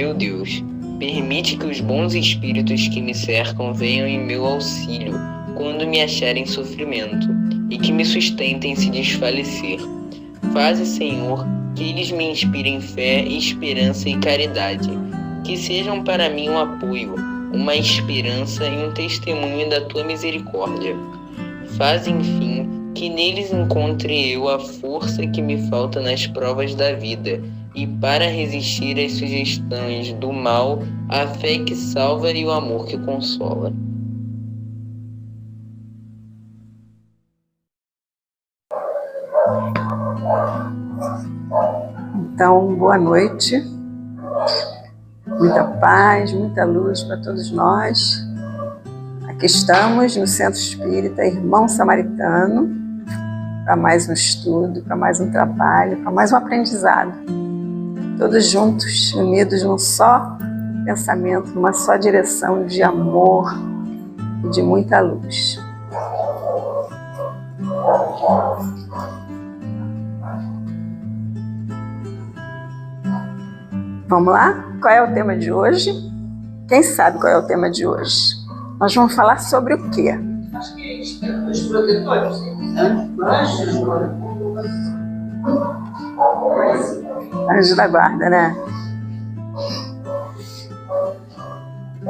Meu Deus, permite que os bons espíritos que me cercam venham em meu auxílio quando me acharem em sofrimento e que me sustentem se desfalecer. Faze, Senhor, que eles me inspirem fé, esperança e caridade, que sejam para mim um apoio, uma esperança e um testemunho da tua misericórdia. Faze, enfim, que neles encontre eu a força que me falta nas provas da vida, e para resistir às sugestões do mal, a fé que salva e o amor que consola. Então, boa noite, muita paz, muita luz para todos nós. Aqui estamos no Centro Espírita Irmão Samaritano, para mais um estudo, para mais um trabalho, para mais um aprendizado. Todos juntos, unidos num só pensamento, numa só direção de amor e de muita luz. Vamos lá? Qual é o tema de hoje? Quem sabe qual é o tema de hoje? Nós vamos falar sobre o quê? Acho que os protetores, Anjo da guarda, né?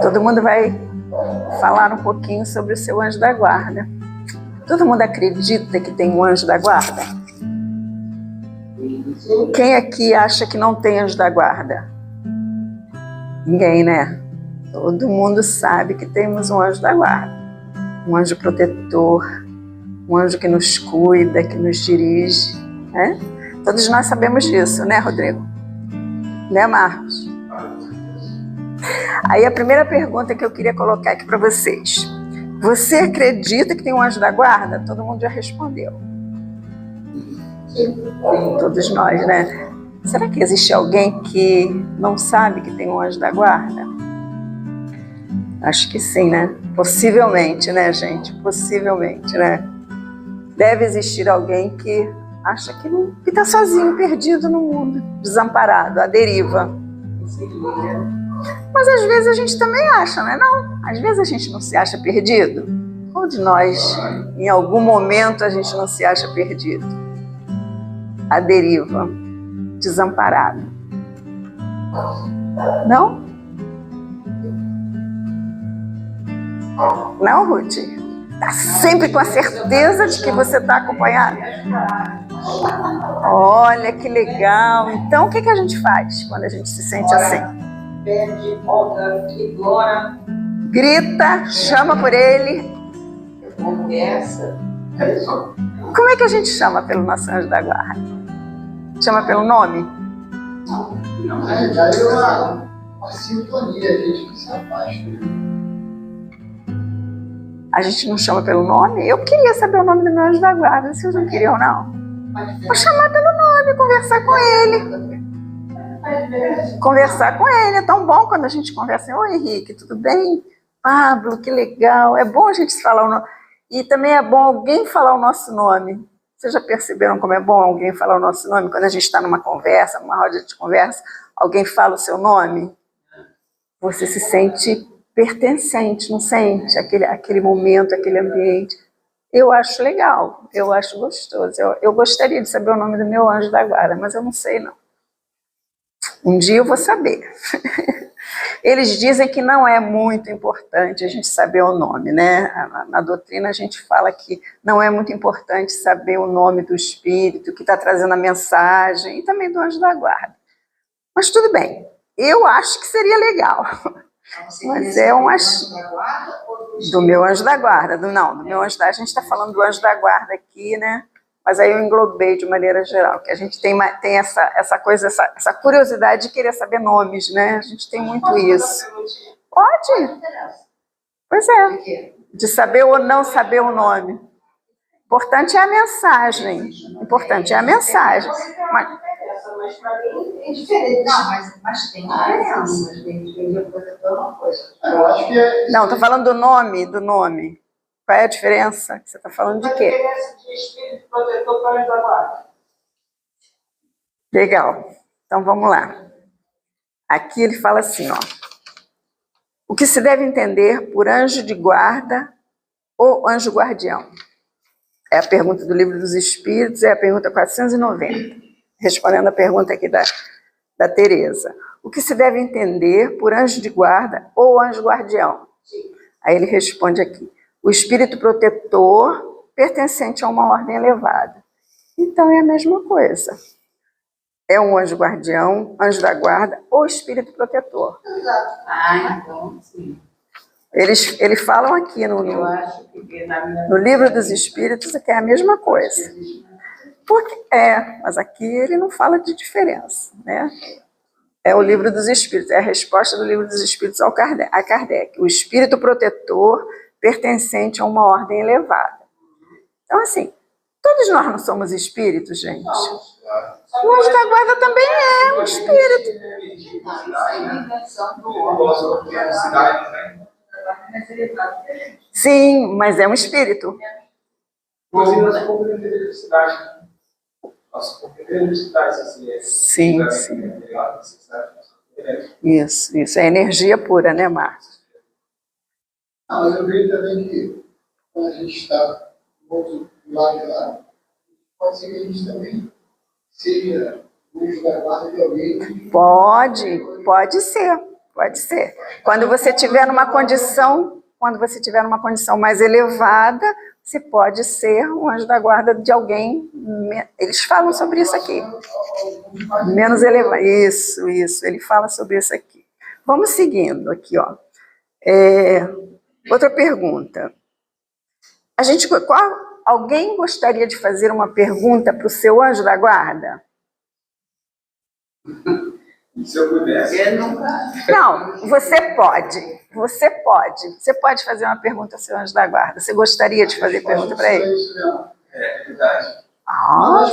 Todo mundo vai falar um pouquinho sobre o seu anjo da guarda. Todo mundo acredita que tem um anjo da guarda? Quem aqui acha que não tem anjo da guarda? Ninguém, né? Todo mundo sabe que temos um anjo da guarda. Um anjo protetor, um anjo que nos cuida, que nos dirige, né? Todos nós sabemos disso, né, Rodrigo? Né, Marcos? Aí a primeira pergunta que eu queria colocar aqui para vocês. Você acredita que tem um anjo da guarda? Todo mundo já respondeu. Todos nós, né? Será que existe alguém que não sabe que tem um anjo da guarda? Acho que sim, né? Possivelmente, né, gente? Possivelmente, né? Deve existir alguém que acha que está sozinho, perdido no mundo, desamparado, à deriva. Mas às vezes a gente também acha, não é não? Às vezes a gente não se acha perdido. Qual de nós, em algum momento, a gente não se acha perdido? À deriva, desamparado. Não? Não, Ruth? Está sempre com a certeza de que você está acompanhada? Olha, que legal. Então, o que a gente faz quando a gente se sente assim? pede, volta, implora, Grita, chama por ele. conversa. Como é que a gente chama pelo nosso anjo da guarda? Chama pelo nome? Na realidade, é uma sintonia, a gente que se afasta. A gente não chama pelo nome? Eu queria saber o nome do meu anjo da guarda, vocês não queriam, não? Vou chamar pelo nome, conversar com ele. Conversar com ele, é tão bom quando a gente conversa. Oi, Henrique, tudo bem? Pablo, que legal. É bom a gente falar o nome. E também é bom alguém falar o nosso nome. Vocês já perceberam como é bom alguém falar o nosso nome? Quando a gente está numa conversa, numa roda de conversa, alguém fala o seu nome, você se sente pertencente, não sente? Aquele momento, aquele ambiente. Eu acho legal, eu acho gostoso. Eu gostaria de saber o nome do meu anjo da guarda, mas eu não sei, não. Um dia eu vou saber. Eles dizem que não é muito importante a gente saber o nome, né? Na doutrina a gente fala que não é muito importante saber o nome do espírito que está trazendo a mensagem e também do anjo da guarda. Mas tudo bem, eu acho que seria legal. Mas é um do meu anjo da guarda, do meu anjo da... A gente está falando do anjo da guarda aqui, né? Mas aí eu englobei de maneira geral, que a gente tem essa coisa, essa curiosidade de querer saber nomes, né? A gente tem muito isso. Pode? Pois é, de saber ou não saber o nome. Importante é a mensagem. Importante é a mensagem. Mas para mim é diferente. Não, mas tem diferença. Eu acho que é... Não, estou falando do nome. Qual é a diferença? Você está falando de quê? A diferença de espírito protetor para o anjo da guarda. Legal. Então vamos lá. Aqui ele fala assim, ó. O que se deve entender por anjo de guarda ou anjo guardião? É a pergunta do Livro dos Espíritos, é a pergunta 490. Respondendo a pergunta aqui da Tereza. O que se deve entender por anjo de guarda ou anjo guardião? Aí ele responde aqui. O espírito protetor pertencente a uma ordem elevada. Então é a mesma coisa. É um anjo guardião, anjo da guarda ou espírito protetor. Então, sim. Eles falam aqui Eu acho que no Livro dos Espíritos que é a mesma coisa. Mas aqui ele não fala de diferença, né? É o Livro dos Espíritos, é a resposta do Livro dos Espíritos a Kardec. O espírito protetor pertencente a uma ordem elevada. Então, assim, todos nós não somos espíritos, gente. O anjo da guarda também é um espírito. Sim, mas é um espírito. Inclusive, nós compreendemos a eletricidade. Nós compreendemos a eletricidade, assim. Sim, sim. Isso. É energia pura, né, Marcos? Ah, mas eu vejo também que quando a gente está do outro lado de lá, pode ser que a gente também seja anjo da guarda de alguém. Pode ser. Quando você tiver numa condição mais elevada, você pode ser um anjo da guarda de alguém. Eles falam sobre isso aqui. Menos elevado. Isso. Ele fala sobre isso aqui. Vamos seguindo aqui, ó. Outra pergunta. Alguém gostaria de fazer uma pergunta para o seu anjo da guarda? Se eu pudesse. Não, você pode. Você pode fazer uma pergunta ao seu anjo da guarda. Você gostaria de fazer pergunta para ele? É verdade.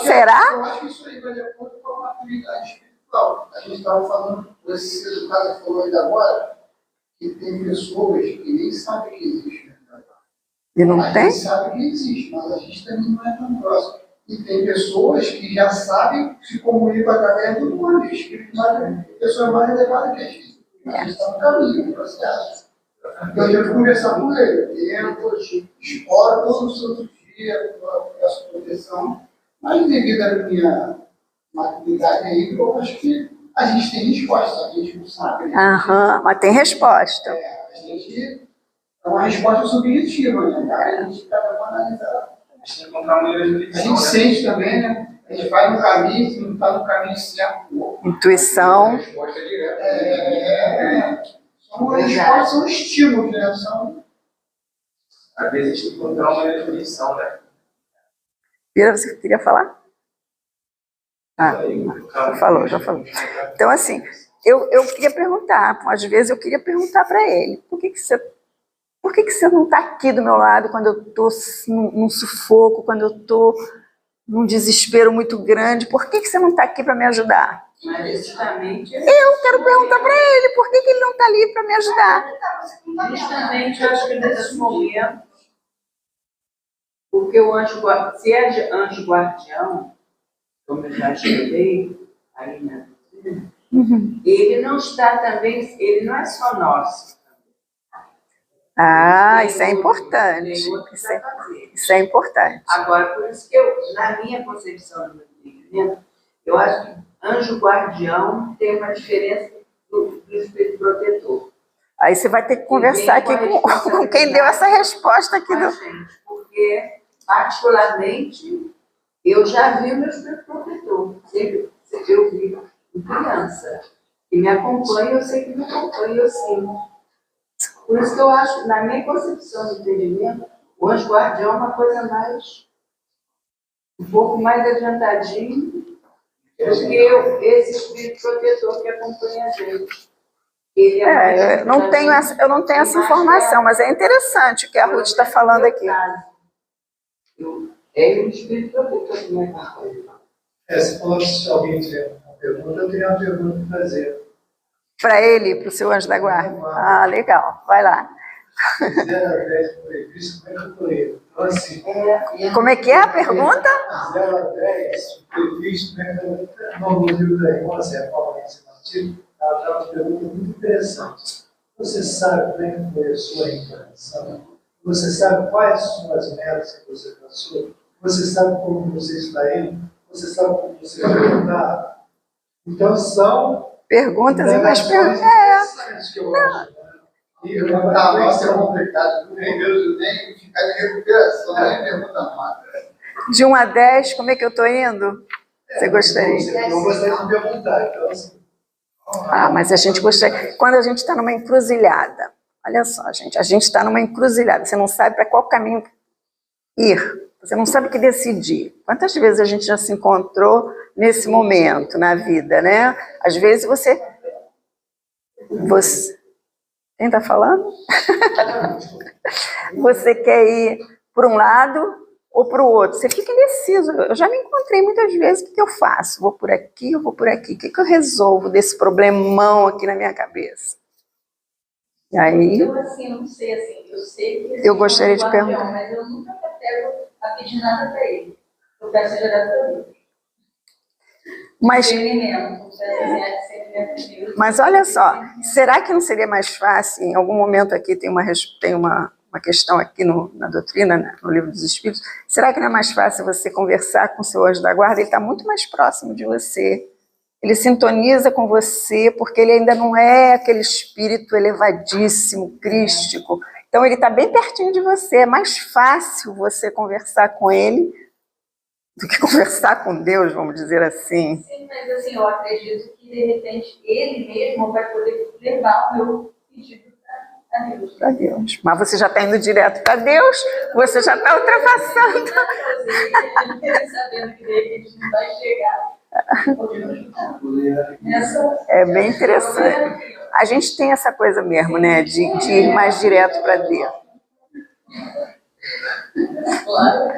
Será? Eu acho que isso aí vai de acordo com a maturidade espiritual. A gente estava falando, esse caso que falou ainda agora, que tem pessoas que nem sabem que existe. E não A tem? gente sabe que existe, mas a gente também não é tão próximo. E tem pessoas que já sabem, se comunicam através do nome, espiritual, pessoas mais elevadas que a gente. A gente está no caminho, no processo. Então, eu tenho que conversar com ele. Exploro todo o santo dia, peço proteção. Mas, devido à minha maturidade aí, eu acho que a gente tem resposta, a gente não sabe. Né? Mas tem resposta. A gente é uma resposta subjetiva, né? A gente está analisando. A gente tem que encontrar uma maneira de A gente sente também, né? A gente vai no caminho, se não está no caminho certo. Intuição. A resposta é direta. São estímulos, né? Às vezes a gente tem que encontrar uma maneira de definição, né? Pira, você queria falar? Já falou. Então, assim, eu queria perguntar, às vezes eu queria perguntar para ele, por que você não está aqui do meu lado quando eu estou num sufoco, quando eu estou num desespero muito grande, por que você não está aqui para me ajudar? Mas justamente... Eu quero perguntar para ele, por que ele não está ali para me ajudar? Justamente, eu acho que nesse momento, porque o anjo guardião, se é anjo guardião, como eu já escrevi, aí, né? Ele não está também, ele não é só nosso. Isso é importante. Isso é importante. Agora, por isso que eu, na minha concepção do meu entendimento, eu acho que anjo guardião tem uma diferença do espírito protetor. Aí você vai ter que conversar aqui com quem deu essa resposta aqui. Porque, particularmente, eu já vi o meu espírito protetor. Sempre eu vi em criança. E me acompanha, eu sei que me acompanha, eu sim. Por isso que eu acho, na minha concepção do entendimento, o anjo guardião é uma coisa mais, um pouco mais adiantadinho do que esse espírito protetor que acompanha a gente. Eu não tenho essa informação, mas é interessante o que a Ruth está falando aqui. É o espírito protetor que me acompanha. Você falou que se alguém tiver uma pergunta, eu teria uma pergunta para fazer. Para ele, para o seu anjo da guarda? Legal, vai lá. 0 a 10 previsto, como é que eu colei? Então, assim, como é que é a pergunta? 0 a 10 previsto, como é que eu não no livro da irmã, se é a forma que você participa, ela tem uma pergunta muito interessante. Você sabe como é que foi a sua encarnação? Você sabe quais são as metas que você passou? Você sabe como você está indo? Você sabe como você vai voltar? Então, são Perguntas e mais perguntas. interessantes que eu acho. Né? E A nossa é complicado. Primeiro, nem ficar de recuperação, nem pergunta mais. De 1 a 10, como é que eu estou indo? Você gostaria? Eu gostaria de perguntar. Então, assim, Ah, mas a gente gostaria. Quando a gente está numa encruzilhada, olha só, gente, a gente está numa encruzilhada, você não sabe para qual caminho ir, você não sabe o que decidir. Quantas vezes a gente já se encontrou nesse momento na vida, né? Às vezes você quem está falando? Você quer ir para um lado ou para o outro, você fica indeciso. Eu já me encontrei muitas vezes, o que eu faço? Vou por aqui ou vou por aqui? O que eu resolvo desse problemão aqui na minha cabeça? E aí, Eu, assim, não sei, assim, eu sei que... Eu gostaria de perguntar. Mas eu nunca me pego a pedir nada para ele. Eu peço direto para Deus. mas, mas olha só, será que não seria mais fácil, em algum momento aqui tem uma questão aqui na doutrina, né, no Livro dos Espíritos, será que não é mais fácil você conversar com o seu anjo da guarda? Ele está muito mais próximo de você, ele sintoniza com você, porque ele ainda não é aquele espírito elevadíssimo, crístico, então ele está bem pertinho de você, é mais fácil você conversar com ele do que conversar com Deus, vamos dizer assim. Sim, mas assim, eu acredito que de repente ele mesmo vai poder levar o meu pedido a Deus. Para Deus. Mas você já está indo direto para Deus, você já está ultrapassando. Sabendo que de repente não vai chegar. É bem interessante. A gente tem essa coisa mesmo, né, de ir mais direto para Deus.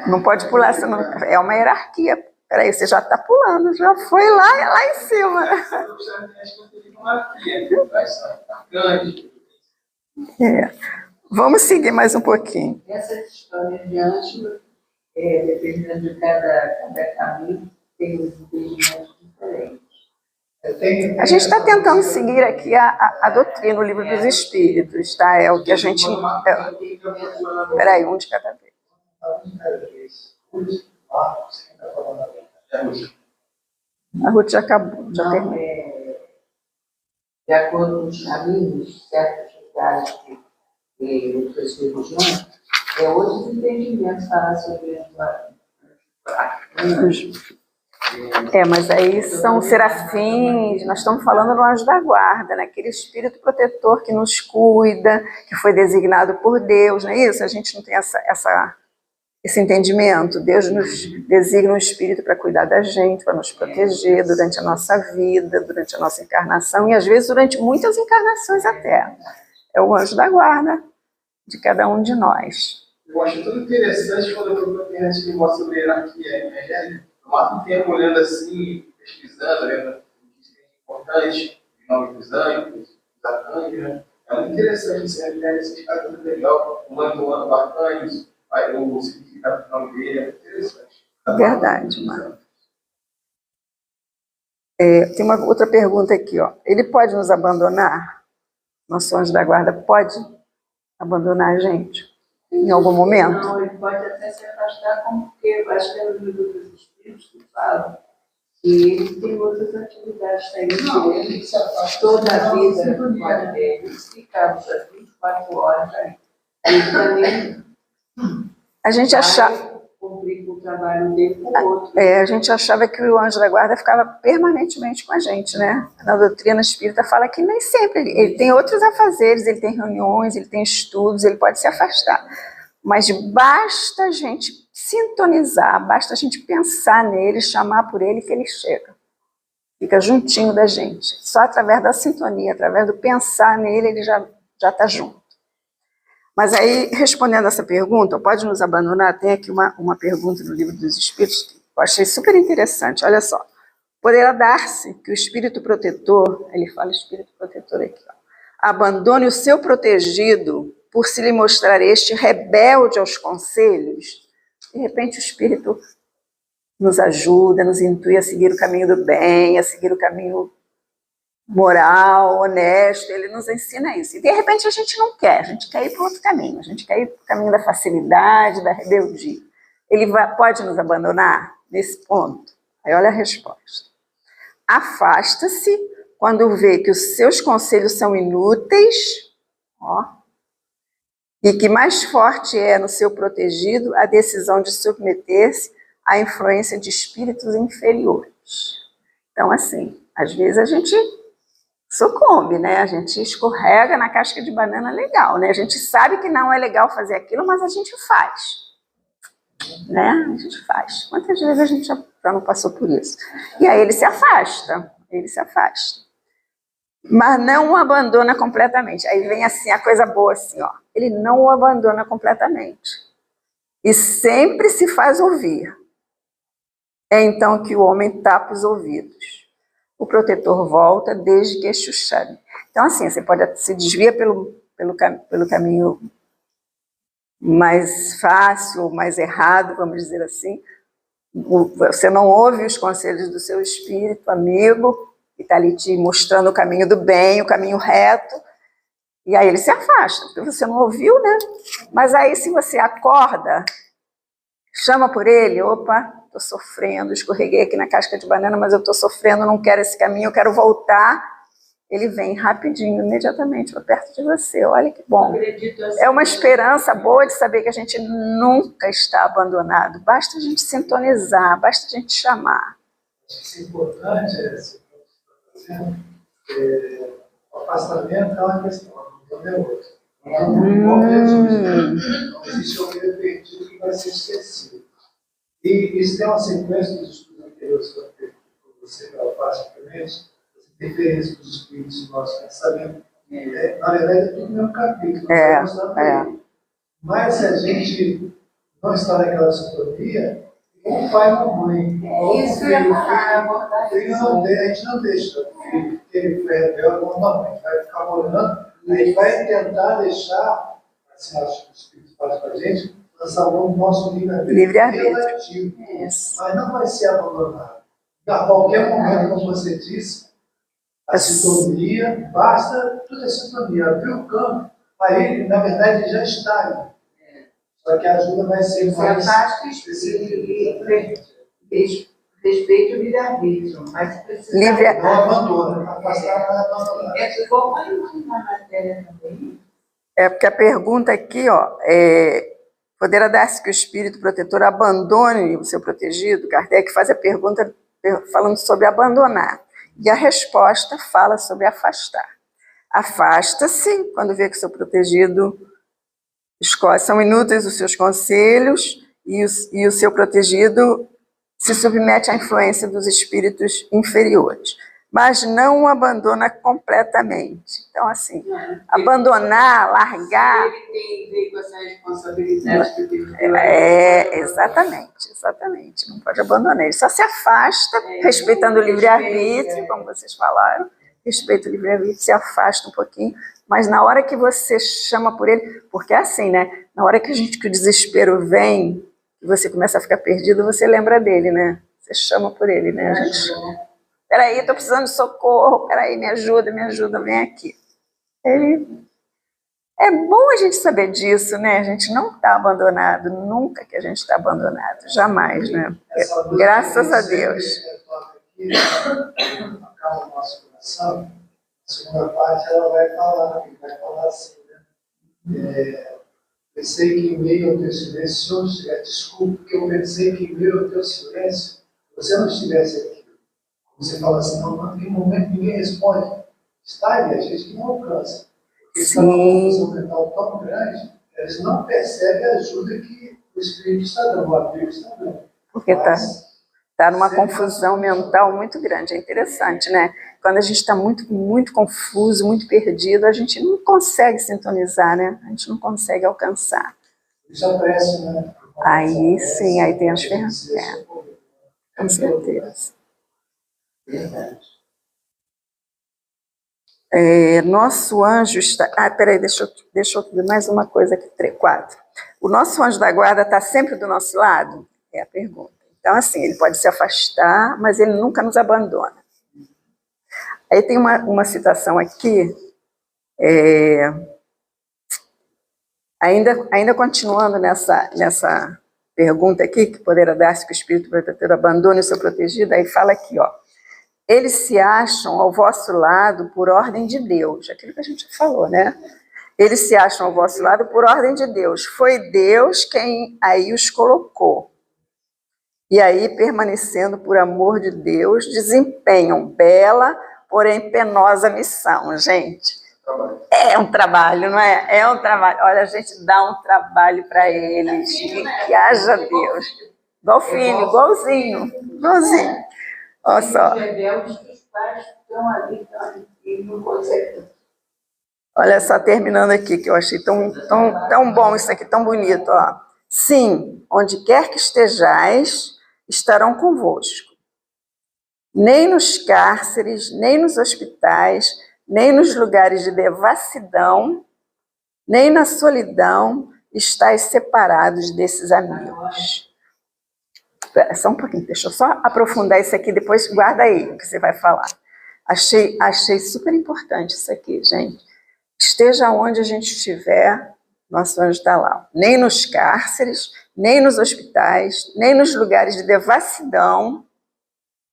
Não pode pular, senão é uma hierarquia. Peraí, você já está pulando, já foi lá em cima. Vamos seguir mais um pouquinho. Essas histórias de anjo, dependendo de cada caminho, tem uns entendimentos diferentes. A gente está tentando seguir aqui a doutrina, o Livro dos Espíritos, tá? É o que a gente... Peraí, um de cada vez. A Ruth já acabou, já terminou. De acordo com os caminhos, certos lugares que outras religiões, outros entendimentos falar sobre mas aí são serafins, nós estamos falando do anjo da guarda, né? Aquele espírito protetor que nos cuida, que foi designado por Deus, não é isso? A gente não tem esse entendimento. Deus nos designa um espírito para cuidar da gente, para nos proteger durante a nossa vida, durante a nossa encarnação, e às vezes durante muitas encarnações até. É o anjo da guarda de cada um de nós. Eu acho tudo interessante quando eu estou na internet que mostra sobre hierarquia evangélica. Eu mato um tempo olhando assim, pesquisando, vendo o que é importante, o nome dos anjos, dos arcanjos, né? É muito interessante você ver esses casos muito legal, o nome do arcanjo, o significado do nome dele, é muito interessante. Verdade, mano. Tem uma outra pergunta aqui, ó. Ele pode nos abandonar? Nosso anjo da guarda pode abandonar a gente em algum momento? Não, ele pode até se afastar, porque eu acho que é no Livro dos Espíritos que fala que ele tem outras atividades também. Não, ele se afasta. Toda a vida pode ter, ele fica as 24 horas aí. Ele também A gente achava... cumprir o trabalho dele com o outro. A gente achava que o anjo da guarda ficava permanentemente com a gente, né? Na doutrina espírita fala que nem sempre. Ele tem outros afazeres, ele tem reuniões, ele tem estudos, ele pode se afastar. Mas basta a gente sintonizar, basta a gente pensar nele, chamar por ele que ele chega. Fica juntinho da gente. Só através da sintonia, através do pensar nele, ele já está junto. Mas aí, respondendo essa pergunta, pode nos abandonar? Tem aqui uma pergunta no Livro dos Espíritos, que eu achei super interessante. Olha só. Poderá dar-se que o espírito protetor, ele fala espírito protetor aqui, ó, abandone o seu protegido por se lhe mostrar este rebelde aos conselhos? De repente o espírito nos ajuda, nos intui a seguir o caminho do bem, a seguir o caminho moral, honesto, ele nos ensina isso. E de repente a gente não quer, a gente quer ir para outro caminho, a gente quer ir para o caminho da facilidade, da rebeldia. Ele pode nos abandonar nesse ponto? Aí olha a resposta. Afasta-se quando vê que os seus conselhos são inúteis, ó, e que mais forte é no seu protegido a decisão de submeter-se à influência de espíritos inferiores. Então, assim, às vezes a gente sucumbe, né? A gente escorrega na casca de banana legal, né? A gente sabe que não é legal fazer aquilo, mas a gente faz, né? A gente faz. Quantas vezes a gente já não passou por isso? E aí ele se afasta, mas não o abandona completamente. Aí vem assim a coisa boa assim, ó. Ele não o abandona completamente. E sempre se faz ouvir. É então que o homem tapa os ouvidos. O protetor volta desde que este o chame. Então, assim, você pode se desvia pelo caminho mais fácil, mais errado, vamos dizer assim. Você não ouve os conselhos do seu espírito amigo, que está ali te mostrando o caminho do bem, o caminho reto, e aí ele se afasta, porque você não ouviu, né? Mas aí, se você acorda, chama por ele, opa, estou sofrendo, escorreguei aqui na casca de banana, mas eu estou sofrendo, não quero esse caminho, eu quero voltar. Ele vem rapidinho, imediatamente, para perto de você. Olha que bom. É uma esperança boa de saber que a gente nunca está abandonado. Basta a gente sintonizar, basta a gente chamar. Isso é importante, o afastamento é uma questão, não é outra. Não existe o meio perdido que vai ser esquecido. E isso tem uma sequência dos estudos anteriores que você faz anteriormente, as diferenças dos espíritos e nosso pensamento. Na verdade, é tudo no mesmo capítulo. Mas se a gente não está naquela sintonia, um pai e uma mãe. Isso eu ia falar, a gente não deixa o filho, que ele foi rebelde, não, a gente vai ficar morando, a gente vai tentar deixar, assim, acho que o Espírito faz para a gente, lançar o nosso livre-arbítrio relativo, mas não vai ser abandonado. A qualquer momento, como você disse, a sintonia, basta tudo é sintonia, abrir o campo, aí, na verdade, ele já está ali. Só que a ajuda vai ser mais específica. Respeito o livre-arbítrio, mas se precisar... Não abandona, afastar não é abandonar. É igual na matéria também. É porque a pergunta aqui, ó, poderá dar-se que o espírito protetor abandone o seu protegido? Kardec faz a pergunta falando sobre abandonar. E a resposta fala sobre afastar. Afasta-se quando vê que o seu protegido são inúteis os seus conselhos e o seu protegido se submete à influência dos espíritos inferiores, mas não o abandona completamente. Então, assim, abandonar, largar... Ele tem a ver com essa responsabilidade que ele tem. Exatamente. Não pode abandonar. Ele só se afasta, respeitando o livre-arbítrio, como vocês falaram, respeita o livre-arbítrio, se afasta um pouquinho, mas na hora que você chama por ele, porque é assim, né? Na hora que o desespero vem, e você começa a ficar perdido, você lembra dele, né? Você chama por ele, né? A gente, peraí, estou precisando de socorro, peraí, me ajuda, vem aqui. É bom a gente saber disso, né? A gente não está abandonado, nunca que a gente está abandonado, jamais, né? Graças a Deus. Acalma o nosso coração. A segunda parte ela vai falar assim, né? Pensei que em meio ao teu silêncio, desculpe, que eu pensei que em meio ao teu silêncio, você não estivesse aqui. Você fala assim, não, em momento ninguém responde. Está ali, a gente que não alcança. Porque está uma confusão mental tão grande, eles não percebem a ajuda que o Espírito está dando, o amigo está dando. Porque está numa confusão mental muito grande, é interessante, né? Quando a gente está muito, muito confuso, muito perdido, a gente não consegue sintonizar, né? A gente não consegue alcançar. Isso aparece, né? Aí sim, aí tem as ferramentas. Com certeza. Nosso anjo está... peraí, deixa eu ver mais uma coisa aqui, 4. O nosso anjo da guarda está sempre do nosso lado? É a pergunta. Então, assim, ele pode se afastar, mas ele nunca nos abandona. Aí tem uma citação aqui, ainda continuando nessa pergunta aqui, que poderá dar-se que o espírito protetor abandone o seu protegido, aí fala aqui, ó, eles se acham ao vosso lado por ordem de Deus, aquilo que a gente falou, né? Eles se acham ao vosso lado por ordem de Deus. Foi Deus quem aí os colocou. E aí, permanecendo por amor de Deus, desempenham bela, porém penosa missão, gente. É um trabalho, não é? É um trabalho. Olha, a gente dá um trabalho para eles. Que haja Deus. Igual filho, igualzinho. Olha só. Os rebeldes que os pais estão ali e não conseguem. Olha só, terminando aqui, que eu achei tão bom isso aqui, tão bonito. Ó. Sim, onde quer que estejais, estarão convosco. Nem nos cárceres, nem nos hospitais, nem nos lugares de devassidão, nem na solidão, estáis separados desses amigos. Só um pouquinho, deixa eu só aprofundar isso aqui, depois guarda aí o que você vai falar. Achei super importante isso aqui, gente. Esteja onde a gente estiver, nosso anjo está lá. Nem nos cárceres, nem nos hospitais, nem nos lugares de devassidão,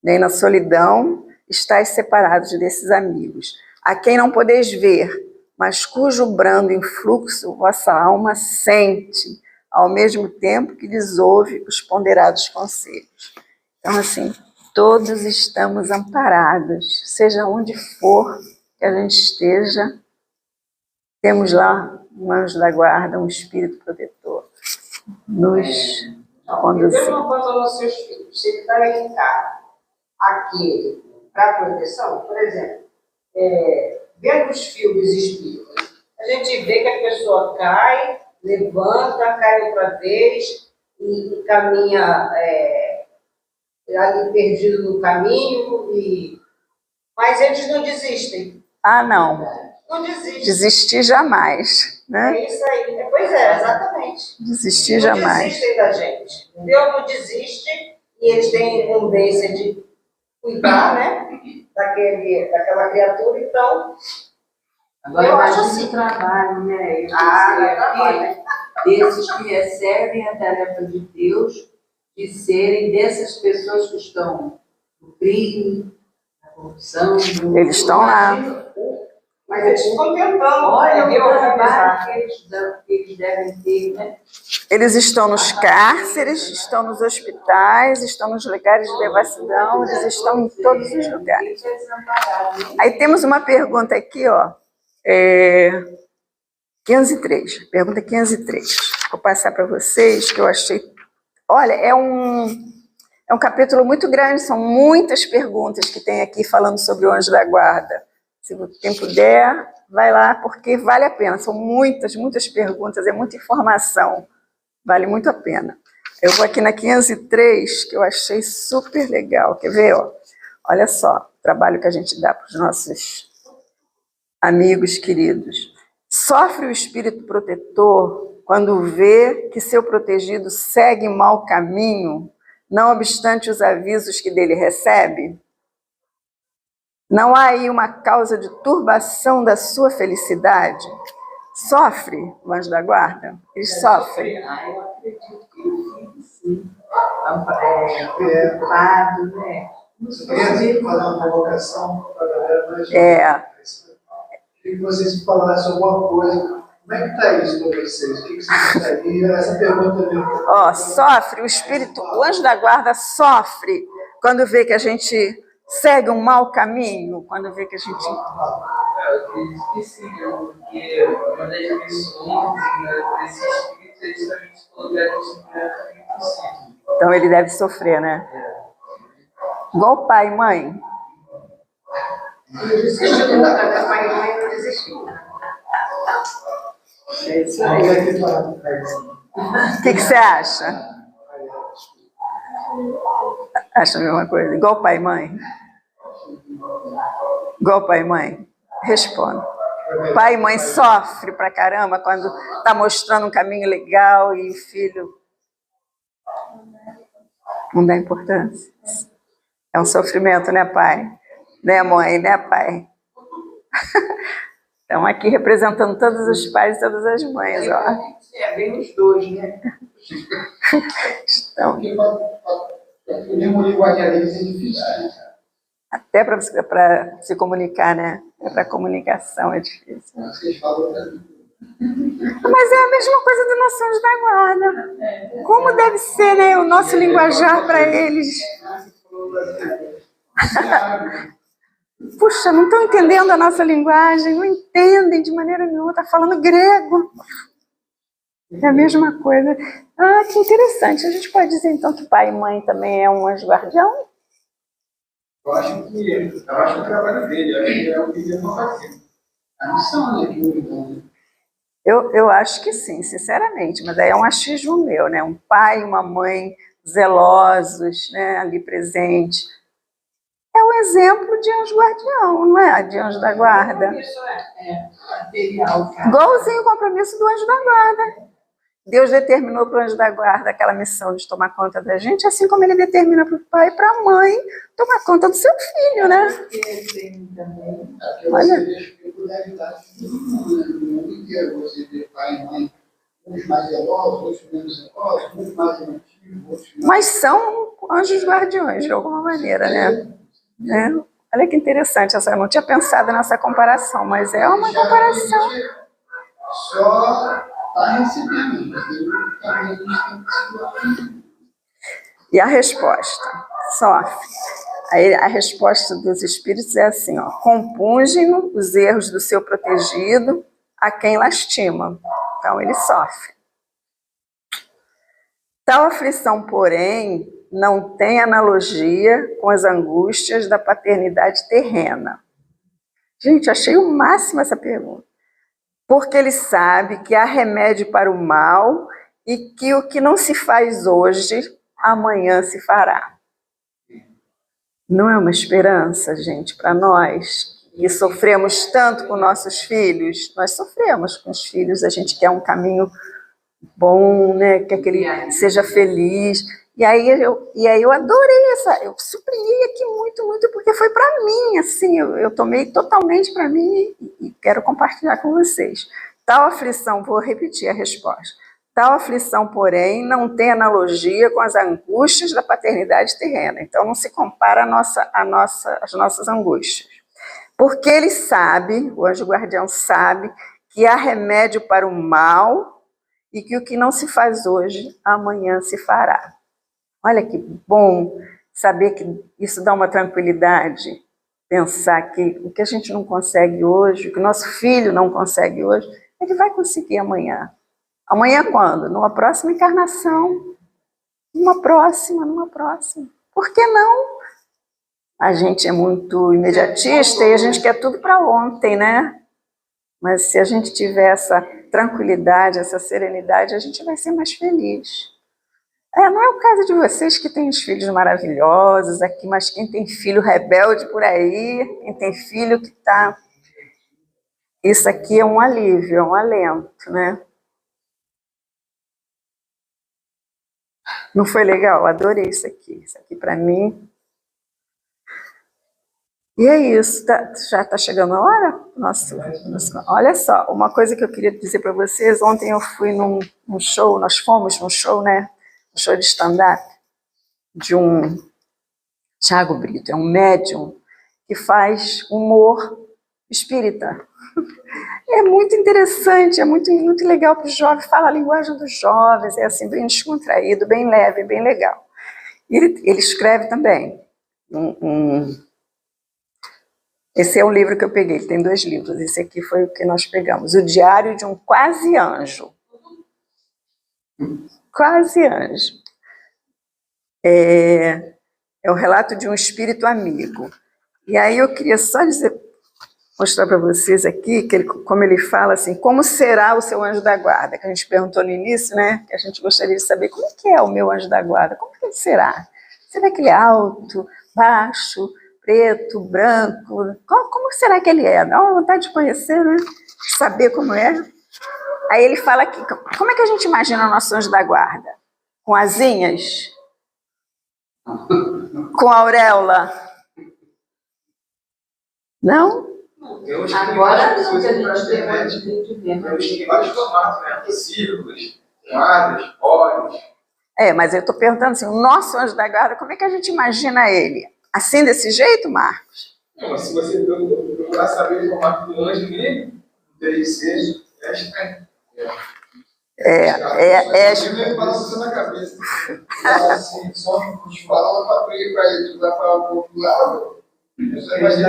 nem na solidão, estáis separados desses amigos, a quem não podeis ver, mas cujo brando influxo vossa alma sente, ao mesmo tempo que lhes ouve os ponderados conselhos. Então, assim, todos estamos amparados, seja onde for que a gente esteja, temos lá um anjo da guarda, um espírito protetor, nos conduzir. Pergunta aos seus filhos, se ele vai linkar aquele para proteção, por exemplo, vendo os filmes espíritas, a gente vê que a pessoa cai, levanta, cai outra vez e caminha ali perdido no caminho, mas eles não desistem. Ah, não. Não desistem. Desistir jamais, né? É isso aí. Pois é, exatamente. Desistir jamais. Não desistem da gente. Deus não desiste e eles têm incumbência de cuidar, né? Daquela criatura, então. Agora eu acho imagine assim. o trabalho, né? Trabalho. Desses que recebem a tarefa de Deus de serem dessas pessoas que estão no crime, na corrupção. Eles estão lá. Mas eles estão tentando. Olha o reorganizar. trabalho que eles devem ter, né? Eles estão nos cárceres, estão nos hospitais, estão nos lugares de devassidão, eles estão em todos os lugares. Aí temos uma pergunta aqui, ó, 503, pergunta 503. Vou passar para vocês, que eu achei... Olha, é um capítulo muito grande, são muitas perguntas que tem aqui falando sobre o anjo da guarda. Se quem puder, vai lá, porque vale a pena. São muitas perguntas, é muita informação. Vale muito a pena. Eu vou aqui na 503, que eu achei super legal. Quer ver? Ó? Olha só, o trabalho que a gente dá para os nossos amigos queridos. Sofre o espírito protetor quando vê que seu protegido segue mau caminho, não obstante os avisos que dele recebe? Não há aí uma causa de turbação da sua felicidade? Sofre o anjo da guarda? Eles sofrem. Eu acredito que ele fique, sim. Preocupado, né? Eu queria fazer uma provocação para a galera, mas queria que vocês falassem alguma coisa. Como é que está isso para vocês? O que vocês gostariam? Essa pergunta mesmo. Ó, sofre, o anjo da guarda sofre quando vê que a gente segue um mau caminho, quando vê que a gente... Eu acredito que sim, porque uma das missões desse espírito é justamente colocar a gente no melhor caminho possível. Então ele deve sofrer, né? Igual pai e mãe. Não desistiu nunca, né? Pai e mãe não desistiu. É isso aí. O que você acha? Acha a mesma coisa? Igual pai e mãe? Igual pai e mãe? Responda. Pai e mãe sofre pra caramba quando tá mostrando um caminho legal e o filho não dá importância. É um sofrimento, né, pai? Né, mãe, né, pai? Estão aqui representando todos os pais e todas as mães, ó. É bem os dois, né? Estão, Porque o mesmo linguajar deles é difícil. até para se comunicar, né? Para comunicação é difícil. Vocês falam também. Mas é a mesma coisa do nosso anjo da guarda. Como deve ser, né, o nosso linguajar para eles? Puxa, não estão entendendo a nossa linguagem, não entendem de maneira nenhuma, está falando grego. É a mesma coisa. Ah, que interessante. A gente pode dizer então que pai e mãe também é um anjo guardião? Eu acho que o trabalho dele, eu acho que é o que ele não fazer. A missão, né, que o irmão. Eu acho que sim, sinceramente, mas aí é um achismo meu, né? Um pai e uma mãe zelosos, né, ali presentes. É um exemplo de anjo guardião, não é? De anjo da guarda. Isso é material, cara. Igualzinho o compromisso do anjo da guarda. Deus determinou para o anjo da guarda aquela missão de tomar conta da gente, assim como ele determina para o pai e para a mãe tomar conta do seu filho, né? Tem também. Porque você vê as peculiaridades do mundo, né? No mundo inteiro. Você vê pai e mãe, uns mais zelosos, outros menos zelosos, uns mais emotivos, outros mais... Mas são anjos guardiões, de alguma maneira, né? Olha que interessante, eu não tinha pensado nessa comparação, mas é uma comparação. Só está recebendo, mas também a gente tem que se doar. E a resposta? Sofre. Aí a resposta dos espíritos é assim, ó: compungem-no os erros do seu protegido a quem lastima. Então ele sofre. Tal aflição, porém, não tem analogia com as angústias da paternidade terrena. Gente, achei o máximo essa pergunta. Porque ele sabe que há remédio para o mal e que o que não se faz hoje, amanhã se fará. Não é uma esperança, gente, para nós que sofremos tanto com nossos filhos? Nós sofremos com os filhos, a gente quer um caminho bom, né? Quer que ele seja feliz. E aí eu adorei eu sublinhei aqui muito, porque foi para mim, assim, eu tomei totalmente para mim e quero compartilhar com vocês. Tal aflição, vou repetir a resposta. Tal aflição, porém, não tem analogia com as angústias da paternidade terrena. Então, não se compara às nossas angústias. Porque ele sabe, o anjo guardião sabe, que há remédio para o mal e que o que não se faz hoje, amanhã se fará. Olha que bom saber que isso dá uma tranquilidade, pensar que o que a gente não consegue hoje, o que o nosso filho não consegue hoje, ele vai conseguir amanhã. Amanhã quando? Numa próxima encarnação. Numa próxima. Por que não? A gente é muito imediatista e a gente quer tudo para ontem, né? Mas se a gente tiver essa tranquilidade, essa serenidade, a gente vai ser mais feliz. Não é o caso de vocês que têm os filhos maravilhosos aqui, mas quem tem filho rebelde por aí, quem tem filho que está... Isso aqui é um alívio, é um alento, né? Não foi legal? Adorei isso aqui. Isso aqui para mim... E é isso, já está chegando a hora? Olha só, uma coisa que eu queria dizer para vocês, ontem eu fui num show, nós fomos num show, né? Um show de stand-up, de um Thiago Brito, é um médium que faz humor espírita. É muito interessante, é muito legal para os jovens, fala a linguagem dos jovens, é assim, bem descontraído, bem leve, bem legal. Ele escreve também esse é o livro que eu peguei, tem 2 livros. Esse aqui foi o que nós pegamos. O Diário de um Quase Anjo. Quase Anjo. É o relato de um espírito amigo. E aí eu queria só mostrar para vocês aqui, como ele fala assim, como será o seu anjo da guarda? Que a gente perguntou no início, né? Que a gente gostaria de saber como que é o meu anjo da guarda. Como que ele será? Será que ele é alto, baixo, preto, branco? Como será que ele é? Dá uma vontade de conhecer, né? Saber como é. Aí ele fala aqui, como é que a gente imagina o nosso anjo da guarda? Com asinhas? Com auréola? Não? Tem uns que tem Agora várias não, pessoas que a na gente tem internet. muito vídeo Tem mesmo. uns que tem vários formatos, né? Círculos, quadros, olhos. Mas eu estou perguntando assim, o nosso anjo da guarda, como é que a gente imagina ele? Assim, desse jeito, Marcos? Não, mas se você procurar saber o formato do anjo mesmo, não teria que ser estranho. Balançando a cabeça. Fala assim, só nos fala para ele, tu vai falar um pouco do lado. Isso aí vai ser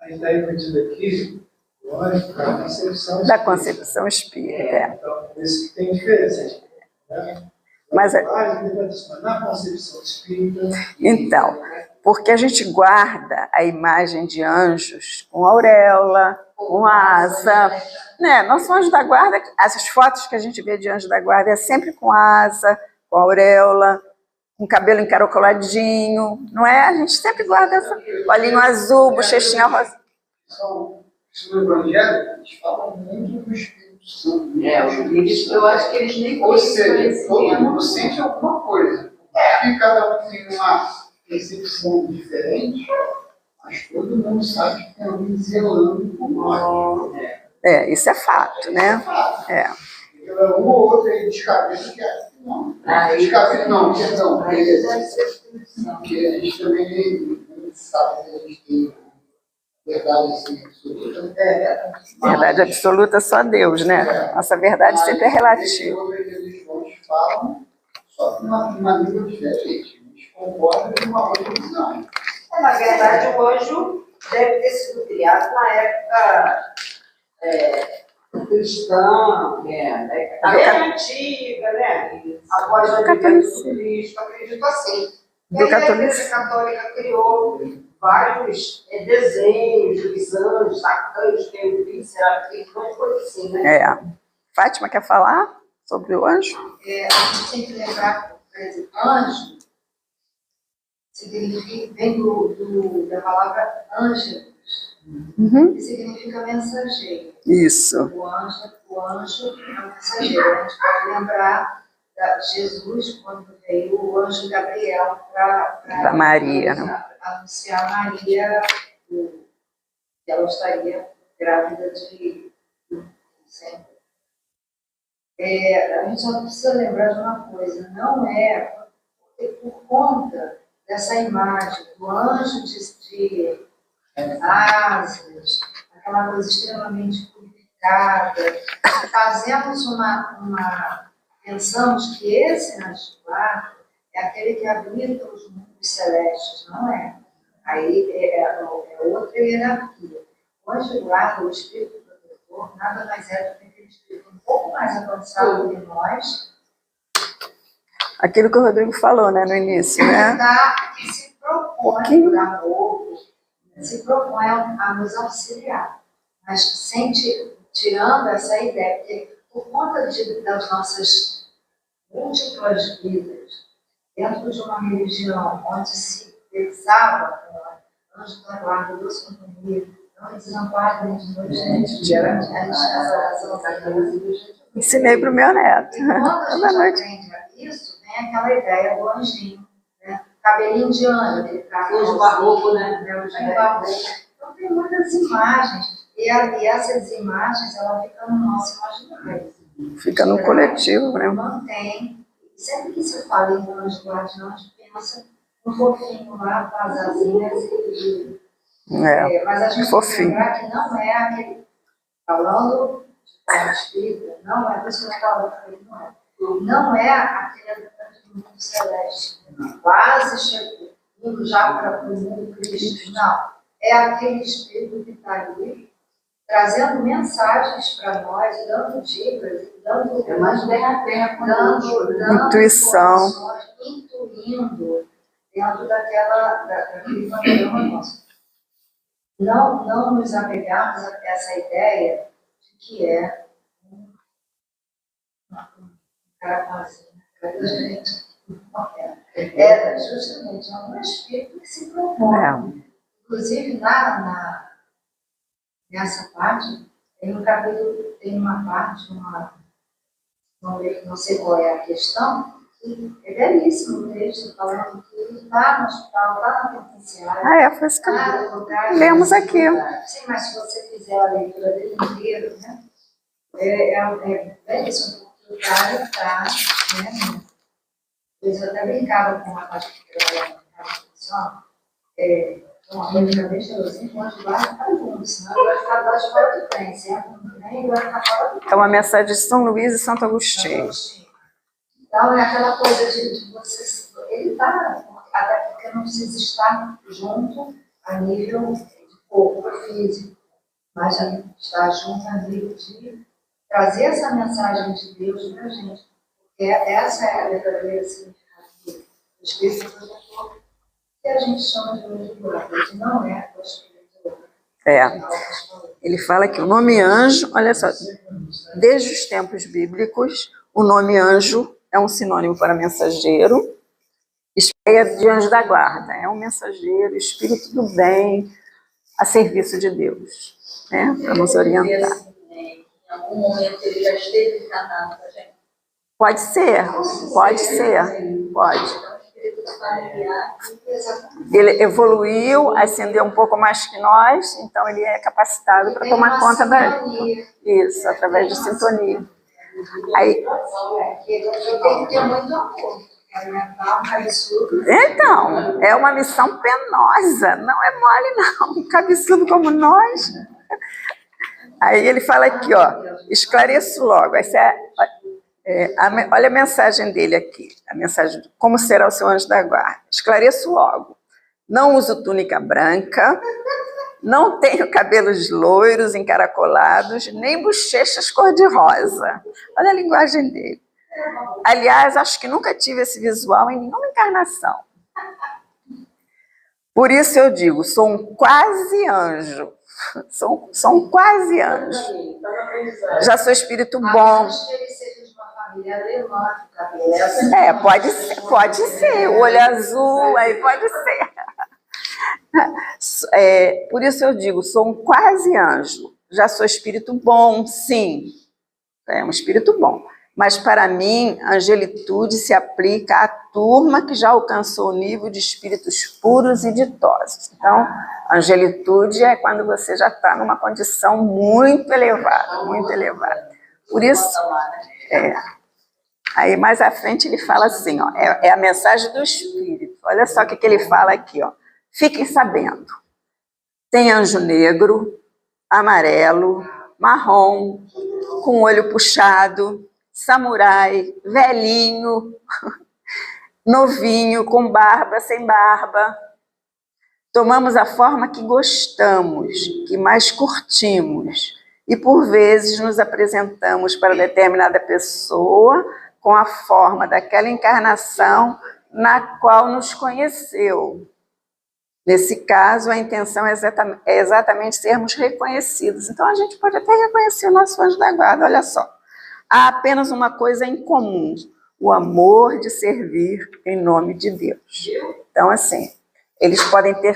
A gente está repetindo aqui o anjo da concepção Da espírita. concepção espírita. Então, por isso que tem diferença. Né? Mas Na concepção espírita. então, porque a gente guarda a imagem de anjos com auréola, com asa, né? Nosso anjo da guarda, as fotos que a gente vê de anjo da guarda é sempre com asa, com auréola, com cabelo encaracoladinho, não é? A gente sempre guarda essa olhinho azul, bochechinha rosa. No Evangelho, eles falam muito do Espírito Santo. Eu acho que eles nem Ou seja, conhecem todo mundo sente alguma coisa. Porque cada um tem uma percepção diferente, mas todo mundo sabe que tem alguém zelando por nós. Isso é fato, né? Um ou outro aí descabeça que acha que não. Descabeça não, perdão. Porque a gente também nem sabe que a gente tem verdade assim, absoluta. Verdade absoluta só Deus, né? Nossa verdade sempre é relativa. Eles falam, só que uma língua diferente. Eles concordam com uma outra visão. Na verdade, o anjo deve ter sido criado na época cristã, a era antiga, né? Após o advento do Cristo, acredito assim. E aí a Igreja Católica criou vários desenhos dos anjos, arcanjos, querubins, serafins, uma coisa assim, né? Fátima quer falar sobre o anjo? A gente tem que lembrar que anjo significa, vem da palavra ângelos, que significa mensageiro. Isso. O anjo é o mensageiro. A gente pode lembrar de Jesus quando veio o anjo Gabriel para Maria, anunciar a Maria que ela estaria grávida de sempre. A gente só precisa lembrar de uma coisa, não é por conta dessa imagem do anjo de asas, aquela coisa extremamente purificada, pensamos que esse anjo guarda é aquele que habita os mundos celestes, não é? Aí é outra hierarquia. O anjo guarda, o espírito protetor, nada mais é do que aquele espírito um pouco mais avançado que nós. Aquilo que o Rodrigo falou, né, no início, né? Que se propõe, por amor, se propõe a nos auxiliar. Mas tirando essa ideia, porque por conta das nossas múltiplas vidas, dentro de uma religião onde se pensava com anjo da guarda, doce companhia, não desamparem de noite, Ensinei para o meu neto. E quando a gente aprende isso, vem aquela ideia do anjinho, né? Cabelinho de anjo, aquele cabelo barroco, né? Anjinho barroco. Então tem muitas imagens, e essas imagens, ela fica no nosso imaginário. Fica no coletivo, né? Mantém. Sempre que se fala em anjo guardião, a gente pensa no fofinho lá, com as asinhas mas a gente tem que lembrar que não é aquele, falando de forma espírita, não é, por isso que eu falo não é aquele habitante do mundo celeste, quase chegou, indo já para o mundo Cristo, não. É aquele espírito que está ali, trazendo mensagens para nós, dando dicas, dando intuição, intuindo dentro daquele panorama nosso. Não nos apegarmos a essa ideia de que é um carapazinho, é justamente um espírito que se propõe. Inclusive, nessa parte, tem um capítulo, tem uma parte, não sei qual é a questão, É belíssimo o texto, falando que ele está no hospital, está na penitenciária. Ah, foi isso que lemos aqui. Sim, mas se você fizer a leitura dele inteiro, né? É belíssimo, porque o cara está, né? Eles até brincavam com a parte que trabalhava na casa pessoal, uma coisa que eu deixo os 5 anos de baixo ficar junto, senão ele vai ficar lá de fora do trem, certo? Ele vai ficar fora do trem. É uma mensagem de São Luís e Santo Agostinho. Então, é aquela coisa de você. Ele está, até porque não precisa estar junto a nível de corpo físico, mas estar junto a nível de trazer essa mensagem de Deus para a gente. Porque essa é a verdadeira significado do Espírito Protetor, que a gente chama de anjo do guarda, que não é o Espírito. Ele fala que o nome anjo, olha só, desde os tempos bíblicos, o nome anjo é um sinônimo para mensageiro, é de anjo da guarda, é um mensageiro, espírito do bem, a serviço de Deus, né, para nos orientar. Em algum momento ele já esteve encarnado com a gente. Pode ser, pode. Ele evoluiu, ascendeu um pouco mais que nós, então ele é capacitado para tomar conta da... Isso, através de sintonia. Aí... Eu tenho que ter muito amor. Então, é uma missão penosa, não é mole não, um cabeçudo como nós. Aí ele fala aqui, ó, esclareço logo, essa olha a mensagem dele aqui, a mensagem de como será o seu anjo da guarda. Esclareço logo, não uso túnica branca, não tenho cabelos loiros encaracolados, nem bochechas cor-de-rosa. Olha a linguagem dele. Aliás, acho que nunca tive esse visual em nenhuma encarnação. Por isso eu digo, sou um quase anjo. Sou um quase anjo. Já sou espírito bom. Pode ser. O olho azul, aí pode ser. Por isso eu digo, sou um quase anjo. Já sou espírito bom, sim. É um espírito bom. Mas, para mim, a angelitude se aplica à turma que já alcançou o nível de espíritos puros e ditosos. Então, a angelitude é quando você já está numa condição muito elevada, muito elevada. Por isso, aí mais à frente ele fala assim, ó, é a mensagem do Espírito. Olha só o que ele fala aqui, ó. Fiquem sabendo, tem anjo negro, amarelo, marrom, com olho puxado, samurai, velhinho, novinho, com barba, sem barba. Tomamos a forma que gostamos, que mais curtimos, e por vezes nos apresentamos para determinada pessoa com a forma daquela encarnação na qual nos conheceu. Nesse caso, a intenção é exatamente sermos reconhecidos. Então, a gente pode até reconhecer o nosso anjo da guarda, olha só. Há apenas uma coisa em comum, o amor de servir em nome de Deus. Então, assim, eles podem ter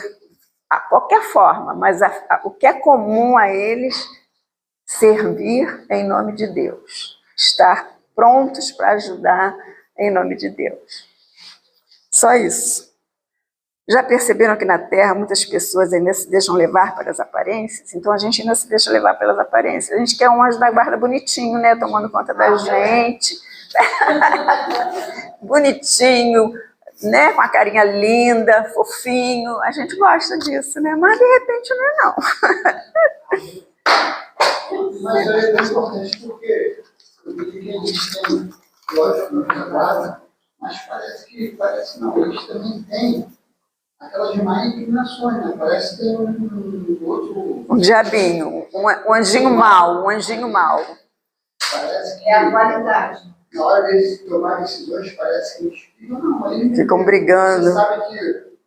a qualquer forma, mas o que é comum a eles, servir em nome de Deus. Estar prontos para ajudar em nome de Deus. Só isso. Já perceberam que na Terra muitas pessoas ainda se deixam levar pelas aparências? Então a gente ainda se deixa levar pelas aparências. A gente quer um anjo da guarda bonitinho, né? Tomando conta da gente. Bonitinho, né? Com a carinha linda, fofinho. A gente gosta disso, né? Mas de repente não é não. Mas é importante porque a gente tem, lógico, na guarda, mas parece não, eles também têm aquelas demais inclinações, né? Parece ter um outro... Um diabinho, um anjinho mau, um anjinho mau. Parece que... É a qualidade. Na hora deles tomar decisões, parece que eles ficam brigando. Você sabe que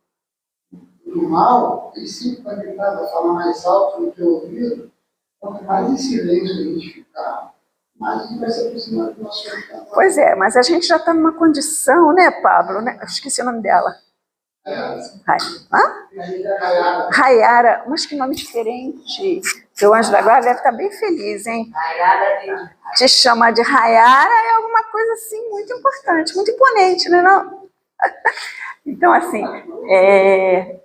no mal, eles sempre vão tentar falar mais alto no teu ouvido, quanto mais em silêncio a gente ficar, mais a gente vai se aproximar do nosso ouvido. Pois é, mas a gente já está numa condição, né, Pablo? Né? Eu esqueci o nome dela. Rayara, mas que nome diferente. Seu anjo da guarda deve estar bem feliz, hein? Nayara tem Te chamar de Rayara é alguma coisa assim muito importante, muito imponente, né? Não? Então, assim,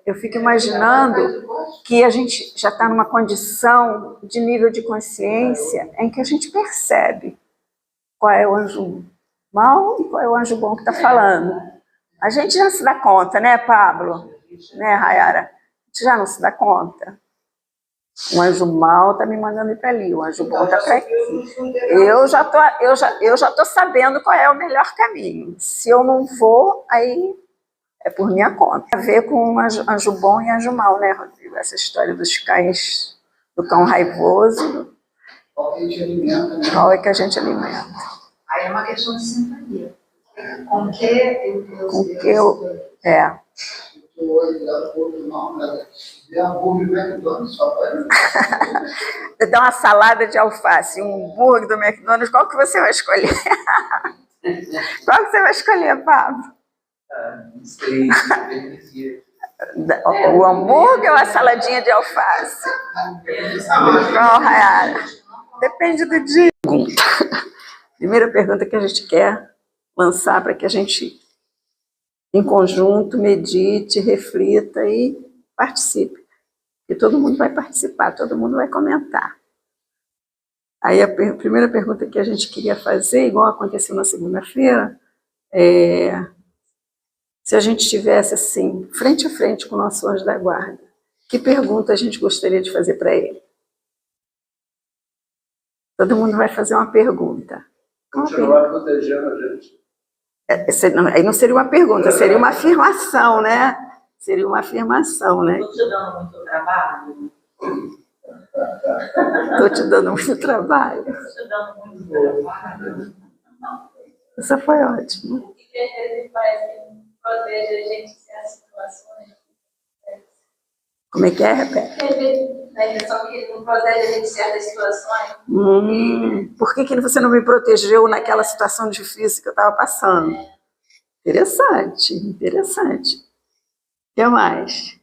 eu fico imaginando que a gente já está numa condição de nível de consciência em que a gente percebe qual é o anjo mau e qual é o anjo bom que está falando. A gente já se dá conta, né, Pablo? Né, Rayara? A gente já não se dá conta. O anjo mau está me mandando ir para ali, o anjo bom está para aqui. Eu já tô sabendo qual é o melhor caminho. Se eu não vou, aí é por minha conta. Tem a ver com anjo bom e anjo mau, né, Rodrigo? Essa história dos cães, do cão raivoso. Qual que a gente alimenta, né? Qual é que a gente alimenta? Aí é uma questão de sintonia. Com que Hoje, não, né? Se der hambúrguer do McDonald's, só vai. Você dá uma salada de alface, um hambúrguer do McDonald's, qual que você vai escolher? Qual que você vai escolher, Pablo? Não sei, O hambúrguer ou a saladinha de alface? Qual, Rayara? Depende do dia. Primeira pergunta que a gente quer lançar para que a gente, em conjunto, medite, reflita e participe. Porque todo mundo vai participar, todo mundo vai comentar. Aí a primeira pergunta que a gente queria fazer, igual aconteceu na segunda-feira, se a gente estivesse assim, frente a frente com o nosso anjo da guarda, que pergunta a gente gostaria de fazer para ele? Todo mundo vai fazer uma pergunta. Continuar protegendo a gente. Aí não seria uma pergunta, seria uma afirmação, né? Seria uma afirmação, né? Estou te dando muito trabalho. Estou te dando muito trabalho. Estou te dando muito trabalho. Essa foi ótima. Porque ele parece que protege a gente em certas situações. Como é que é, repete? A impressão que ele não protege a gente em certas situações. Por que você não me protegeu naquela situação difícil que eu estava passando? Interessante, interessante. O que mais?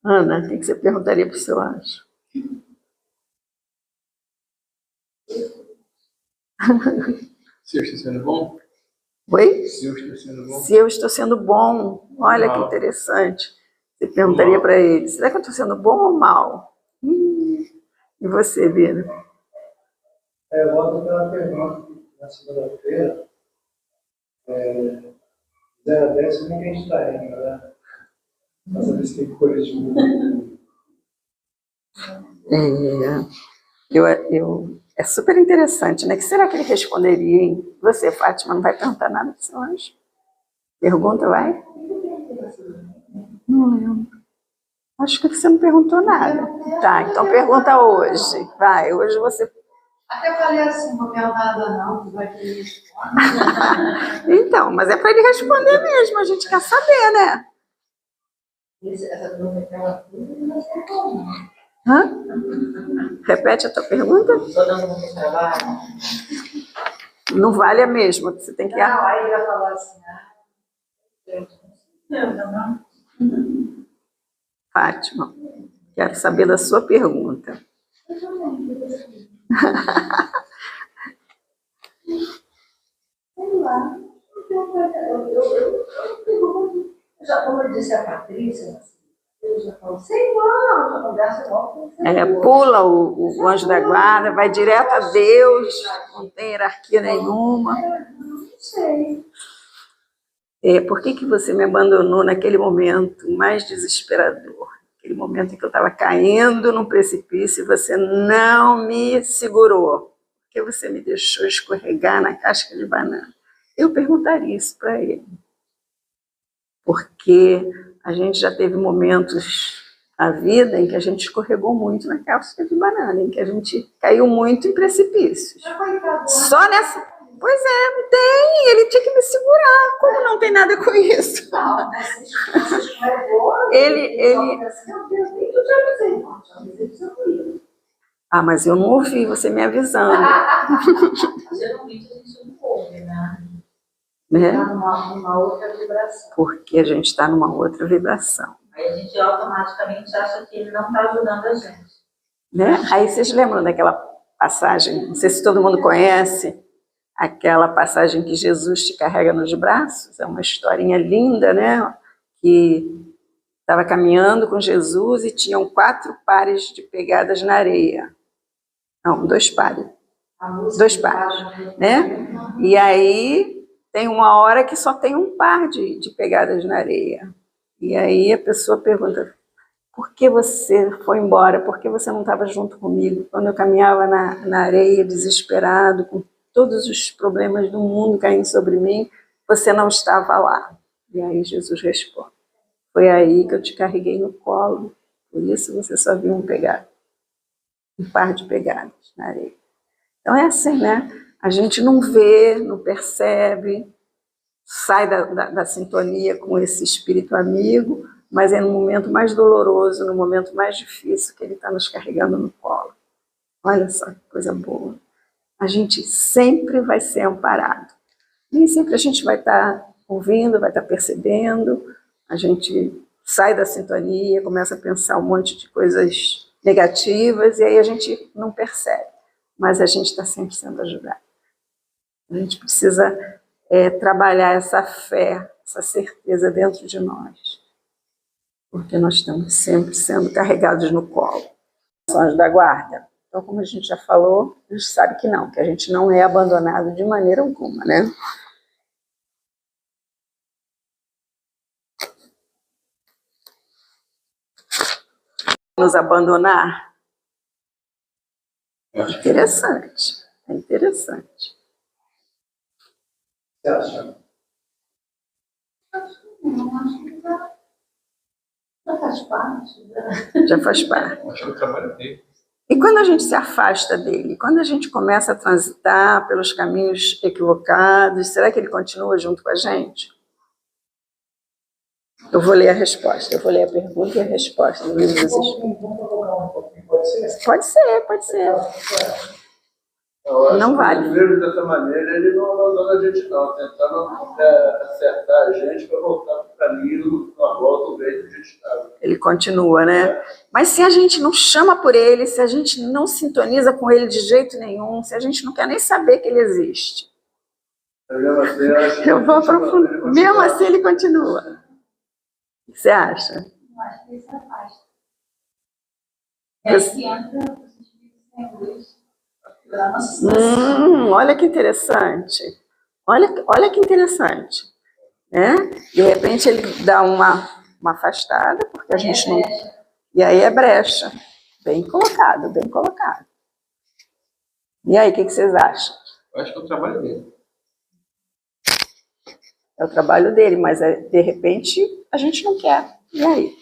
Ana, o que você perguntaria para o seu anjo? Se eu estou sendo bom? Oi? Se eu estou sendo bom? Se eu estou sendo bom. Olha que interessante. Você perguntaria para ele, será que eu estou sendo bom ou mal? E você, Bira? Eu volto pela pergunta na segunda-feira. 0 a 10, como é que a gente está indo, né? Para saber se tem coisa de mundo. É super interessante, né? O que será que ele responderia, hein? Você, Fátima, não vai perguntar nada para o seu anjo? Pergunta, vai? Não lembro. Acho que você não perguntou nada. Tá, então pergunta hoje. Vai, hoje você... Até falei assim, não vou perguntar nada não, tu vai ter resposta. Então, mas é para ele responder mesmo, a gente quer saber, né? Essa pergunta que ela fez, não sei como. Hã? Repete a tua pergunta? Estou dando muito trabalho. Não vale a mesma, você tem que... Não, aí ele vai falar assim, Fátima, quero saber da sua pergunta. sei lá. Já como eu disse a Patrícia, eu já falo, sei lá, já conversa logo. Pula o anjo da guarda, vai direto a Deus, não tem hierarquia nenhuma. Não sei. Por que você me abandonou naquele momento mais desesperador? Aquele momento em que eu estava caindo num precipício e você não me segurou. Por que você me deixou escorregar na casca de banana? Eu perguntaria isso para ele. Porque a gente já teve momentos na vida em que a gente escorregou muito na casca de banana, em que a gente caiu muito em precipícios. Só nessa... Pois é, não tem, ele tinha que me segurar. Como não tem nada com isso? Ah, mas eu não ouvi você me avisando. Geralmente a gente não ouve, né? Né? Numa outra vibração. Porque a gente está numa outra vibração. Aí a gente automaticamente acha que ele não está ajudando a gente. né? Aí vocês lembram daquela passagem, não sei se todo mundo conhece, aquela passagem que Jesus te carrega nos braços, é uma historinha linda, né? Que estava caminhando com Jesus e tinham 4 pares de pegadas na areia. Não, 2 pares. 2 pares, né? E aí tem uma hora que só tem 1 par de pegadas na areia. E aí a pessoa pergunta, por que você foi embora? Por que você não estava junto comigo? Quando eu caminhava na areia, desesperado, com todos os problemas do mundo caindo sobre mim, você não estava lá. E aí Jesus responde, foi aí que eu te carreguei no colo, por isso você só viu 1 par de pegadas na areia. Então é assim, né? A gente não vê, não percebe, sai da sintonia com esse espírito amigo, mas é no momento mais doloroso, no momento mais difícil que ele está nos carregando no colo. Olha só que coisa boa. A gente sempre vai ser amparado. Nem sempre a gente vai estar ouvindo, vai estar percebendo, a gente sai da sintonia, começa a pensar um monte de coisas negativas, e aí a gente não percebe, mas a gente está sempre sendo ajudado. A gente precisa trabalhar essa fé, essa certeza dentro de nós, porque nós estamos sempre sendo carregados no colo. Os anjos da guarda. Então, como a gente já falou, a gente sabe que não, que a gente não é abandonado de maneira alguma, né? Nos abandonar? É interessante, é interessante. Você acha? Já faz parte. Já faz parte. Acho que o trabalho dele. E quando a gente se afasta dele, quando a gente começa a transitar pelos caminhos equivocados, será que ele continua junto com a gente? Eu vou ler a resposta, eu vou ler a pergunta e a resposta no livro dos Espíritos. Vamos colocar um pouquinho, pode ser? Pode ser, pode ser. Eu acho Não que vale. Mesmo dessa maneira, ele não abandona a gente, não. Tentando acertar a gente para voltar para o caminho, na volta, o jeito que a gente estava. Ele continua, né? Mas se a gente não chama por ele, se a gente não sintoniza com ele de jeito nenhum, se a gente não quer nem saber que ele existe, eu vou aprofundar. Mesmo assim, ele continua. O que você acha? Eu acho que isso é fácil. É que entra os espíritos sem luz pela nossa situação. Olha que interessante. Olha que interessante. Né? De repente ele dá uma afastada, porque a gente não... E aí é brecha. Bem colocado, bem colocado. E aí, o que vocês acham? Eu acho que é o trabalho dele. É o trabalho dele, mas de repente a gente não quer. E aí?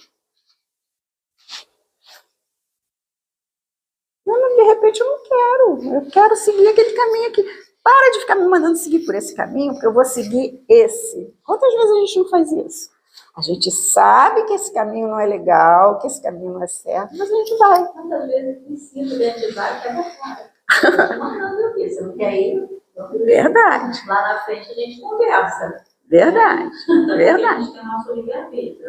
De repente eu não quero. Eu quero seguir aquele caminho aqui. Para de ficar me mandando seguir por esse caminho, porque eu vou seguir esse. Quantas vezes a gente não faz isso? A gente sabe que esse caminho não é legal, que esse caminho não é certo, mas a gente vai. Quantas vezes eu ensino dentro de vai e pega fora. Eu tô mandando aqui, você não quer ir? Verdade. Lá na frente a gente conversa. Verdade. A Verdade. gente tem o nosso livre-arbítrio.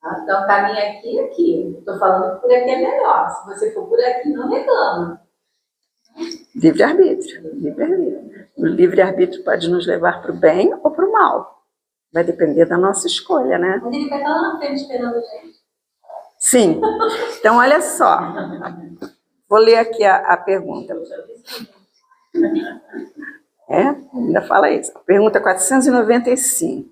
Então, caminha aqui e aqui. Estou falando que por aqui é melhor. Se você for por aqui, não reclama. Livre-arbítrio. Livre-arbítrio. O livre-arbítrio pode nos levar para o bem ou para o mal. Vai depender da nossa escolha, né? Mas ele vai estar lá na frente esperando a gente. Sim. Então, olha só. Vou ler aqui a pergunta. Ainda fala isso. Pergunta 495.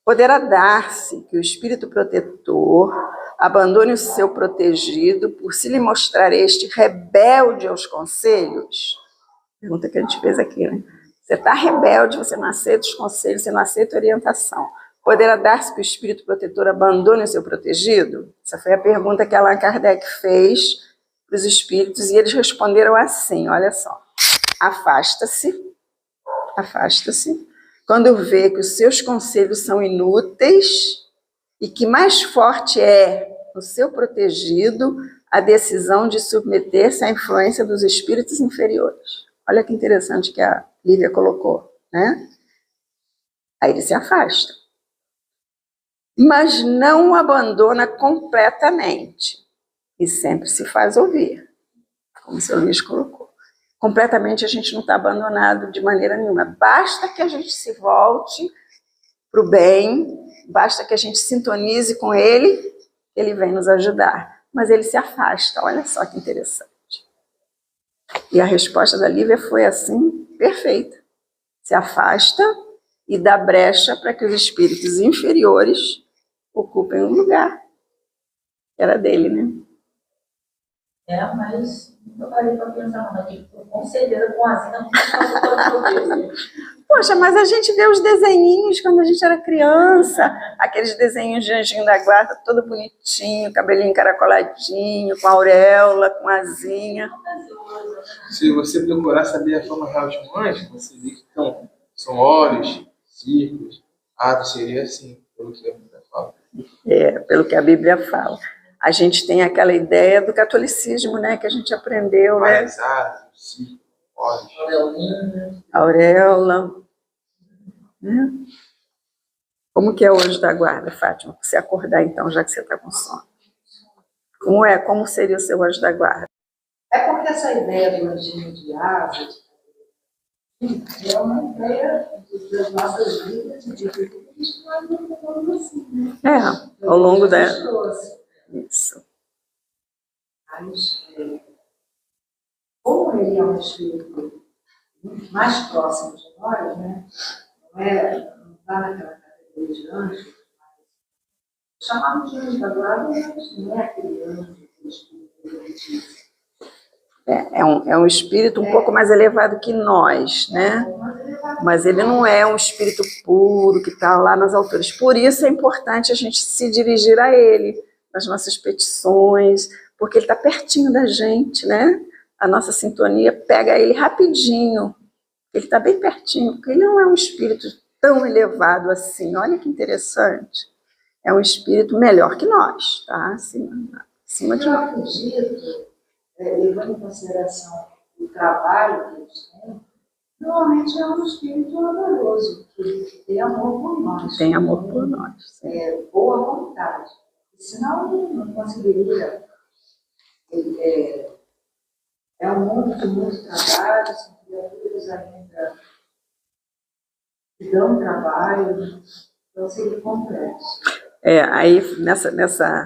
Poderá dar-se que o espírito protetor abandone o seu protegido por se lhe mostrar este rebelde aos conselhos? Pergunta que a gente fez aqui, né? Você está rebelde, você não aceita os conselhos, você não aceita a orientação. Poderá dar-se que o espírito protetor abandone o seu protegido? Essa foi a pergunta que Allan Kardec fez para os espíritos e eles responderam assim, olha só. Afasta-se, quando vê que os seus conselhos são inúteis e que mais forte é no seu protegido a decisão de submeter-se à influência dos espíritos inferiores. Olha que interessante que a Lívia colocou, né? Aí ele se afasta. Mas não o abandona completamente. e sempre se faz ouvir, como o seu Luiz colocou. Completamente a gente não está abandonado de maneira nenhuma. Basta que a gente se volte para o bem, basta que a gente sintonize com ele, ele vem nos ajudar. Mas ele se afasta, olha só que interessante. E a resposta da Lívia foi assim, perfeita. Se afasta e dá brecha para que os espíritos inferiores ocupem o lugar. Era dele, né? Mas eu parei para pensar, mas com certeza com a Zina não faz. Poxa, mas a gente vê os desenhinhos quando a gente era criança, aqueles desenhos de anjinho da guarda, todo bonitinho, cabelinho encaracoladinho, com auréola, com asinha. Se você procurar saber a forma real de um anjo, você vê que são olhos, círculos. Seria assim, pelo que a Bíblia fala. Pelo que a Bíblia fala. A gente tem aquela ideia do catolicismo, né, que a gente aprendeu, né? Várias asas, círculos, olhos. Auréola. Né? Como que é o anjo da guarda, Fátima? Pra você acordar então, já que você está com sono. Como seria o seu anjo da guarda? É porque essa ideia do anjinho de asas é uma ideia das nossas vidas de que a gente vai mudando assim, né? Ao longo da... Isso. Mas, como ele é um espírito muito mais próximo de nós, né? Não está naquela categoria de anjo, chamamos de anjo da guarda, mas não é aquele anjo que o espírito é um espírito um pouco mais elevado que nós, né? Mas ele não é um espírito puro que está lá nas alturas. Por isso é importante a gente se dirigir a ele, nas nossas petições, porque ele está pertinho da gente, né? A nossa sintonia pega ele rapidinho. Ele está bem pertinho, porque ele não é um espírito tão elevado assim. Olha que interessante. É um espírito melhor que nós, tá? Acima de nós. Eu acredito, levando em consideração o trabalho que eles têm, normalmente é um espírito amoroso, que tem amor por nós. Tem amor por nós. Boa vontade. Senão não conseguiria. É um mundo de muito trabalho, são criaturas ainda que dão trabalho, então seria complexo. Aí nessa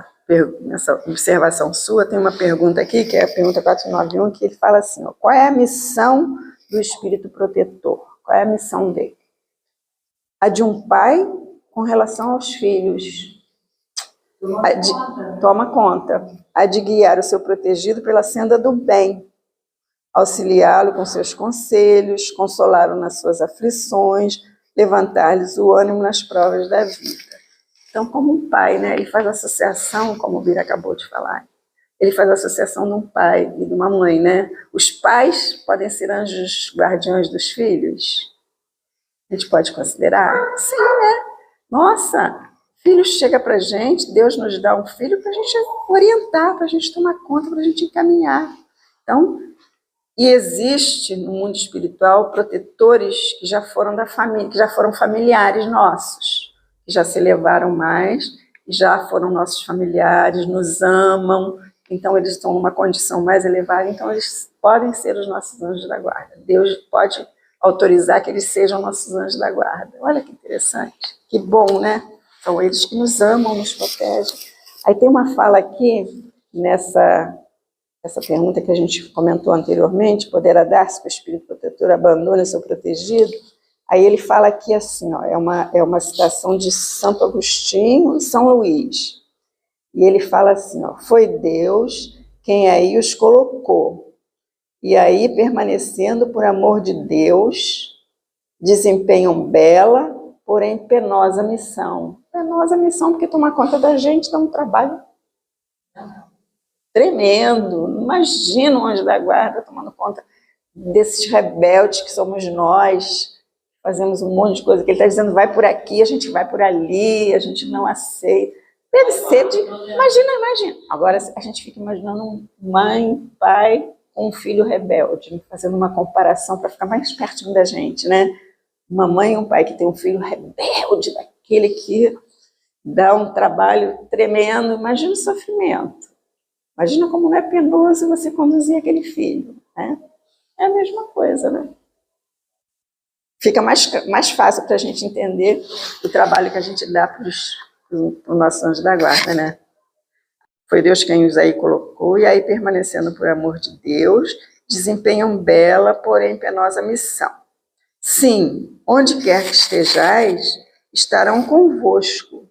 observação sua, tem uma pergunta aqui, que é a pergunta 491, que ele fala assim, qual é a missão do espírito protetor? Qual é a missão dele? A de um pai com relação aos filhos. Toma conta. A de guiar o seu protegido pela senda do bem, auxiliá-lo com seus conselhos, consolá-lo nas suas aflições, levantar-lhes o ânimo nas provas da vida. Então, como um pai, né, ele faz associação, como o Bira acabou de falar, ele faz associação de um pai e de uma mãe, né? Os pais podem ser anjos guardiões dos filhos? A gente pode considerar? Sim, né? Nossa! Filho chega para a gente, Deus nos dá um filho para a gente orientar, para a gente tomar conta, para a gente encaminhar. Então, e existe no mundo espiritual protetores que já foram da família, que já foram familiares nossos, que já se elevaram mais, já foram nossos familiares, nos amam, então eles estão numa condição mais elevada, então eles podem ser os nossos anjos da guarda. Deus pode autorizar que eles sejam nossos anjos da guarda. Olha que interessante, que bom, né? São eles que nos amam, nos protegem. Aí tem uma fala aqui, essa pergunta que a gente comentou anteriormente, poderá dar-se que o espírito protetor abandone seu protegido? Aí ele fala aqui assim, é uma citação de Santo Agostinho e São Luís. E ele fala assim, foi Deus quem aí os colocou. E aí, permanecendo por amor de Deus, desempenham bela, porém penosa missão. Penosa missão porque tomar conta da gente dá um trabalho tremendo. Imagina um anjo da guarda tomando conta desses rebeldes que somos nós. Fazemos um monte de coisa que ele está dizendo, vai por aqui, a gente vai por ali, a gente não aceita. Deve ser de... Imagina. Agora a gente fica imaginando mãe, pai com um filho rebelde, fazendo uma comparação para ficar mais pertinho da gente, né? Uma mãe e um pai que tem um filho rebelde, daquele que dá um trabalho tremendo, imagina o sofrimento. Imagina como não é penoso você conduzir aquele filho, né? É a mesma coisa, né? Fica mais fácil para a gente entender o trabalho que a gente dá para os nossos anjos da guarda, né? Foi Deus quem os aí colocou, e aí, permanecendo por amor de Deus, desempenham bela, porém penosa missão. Sim, onde quer que estejais, estarão convosco.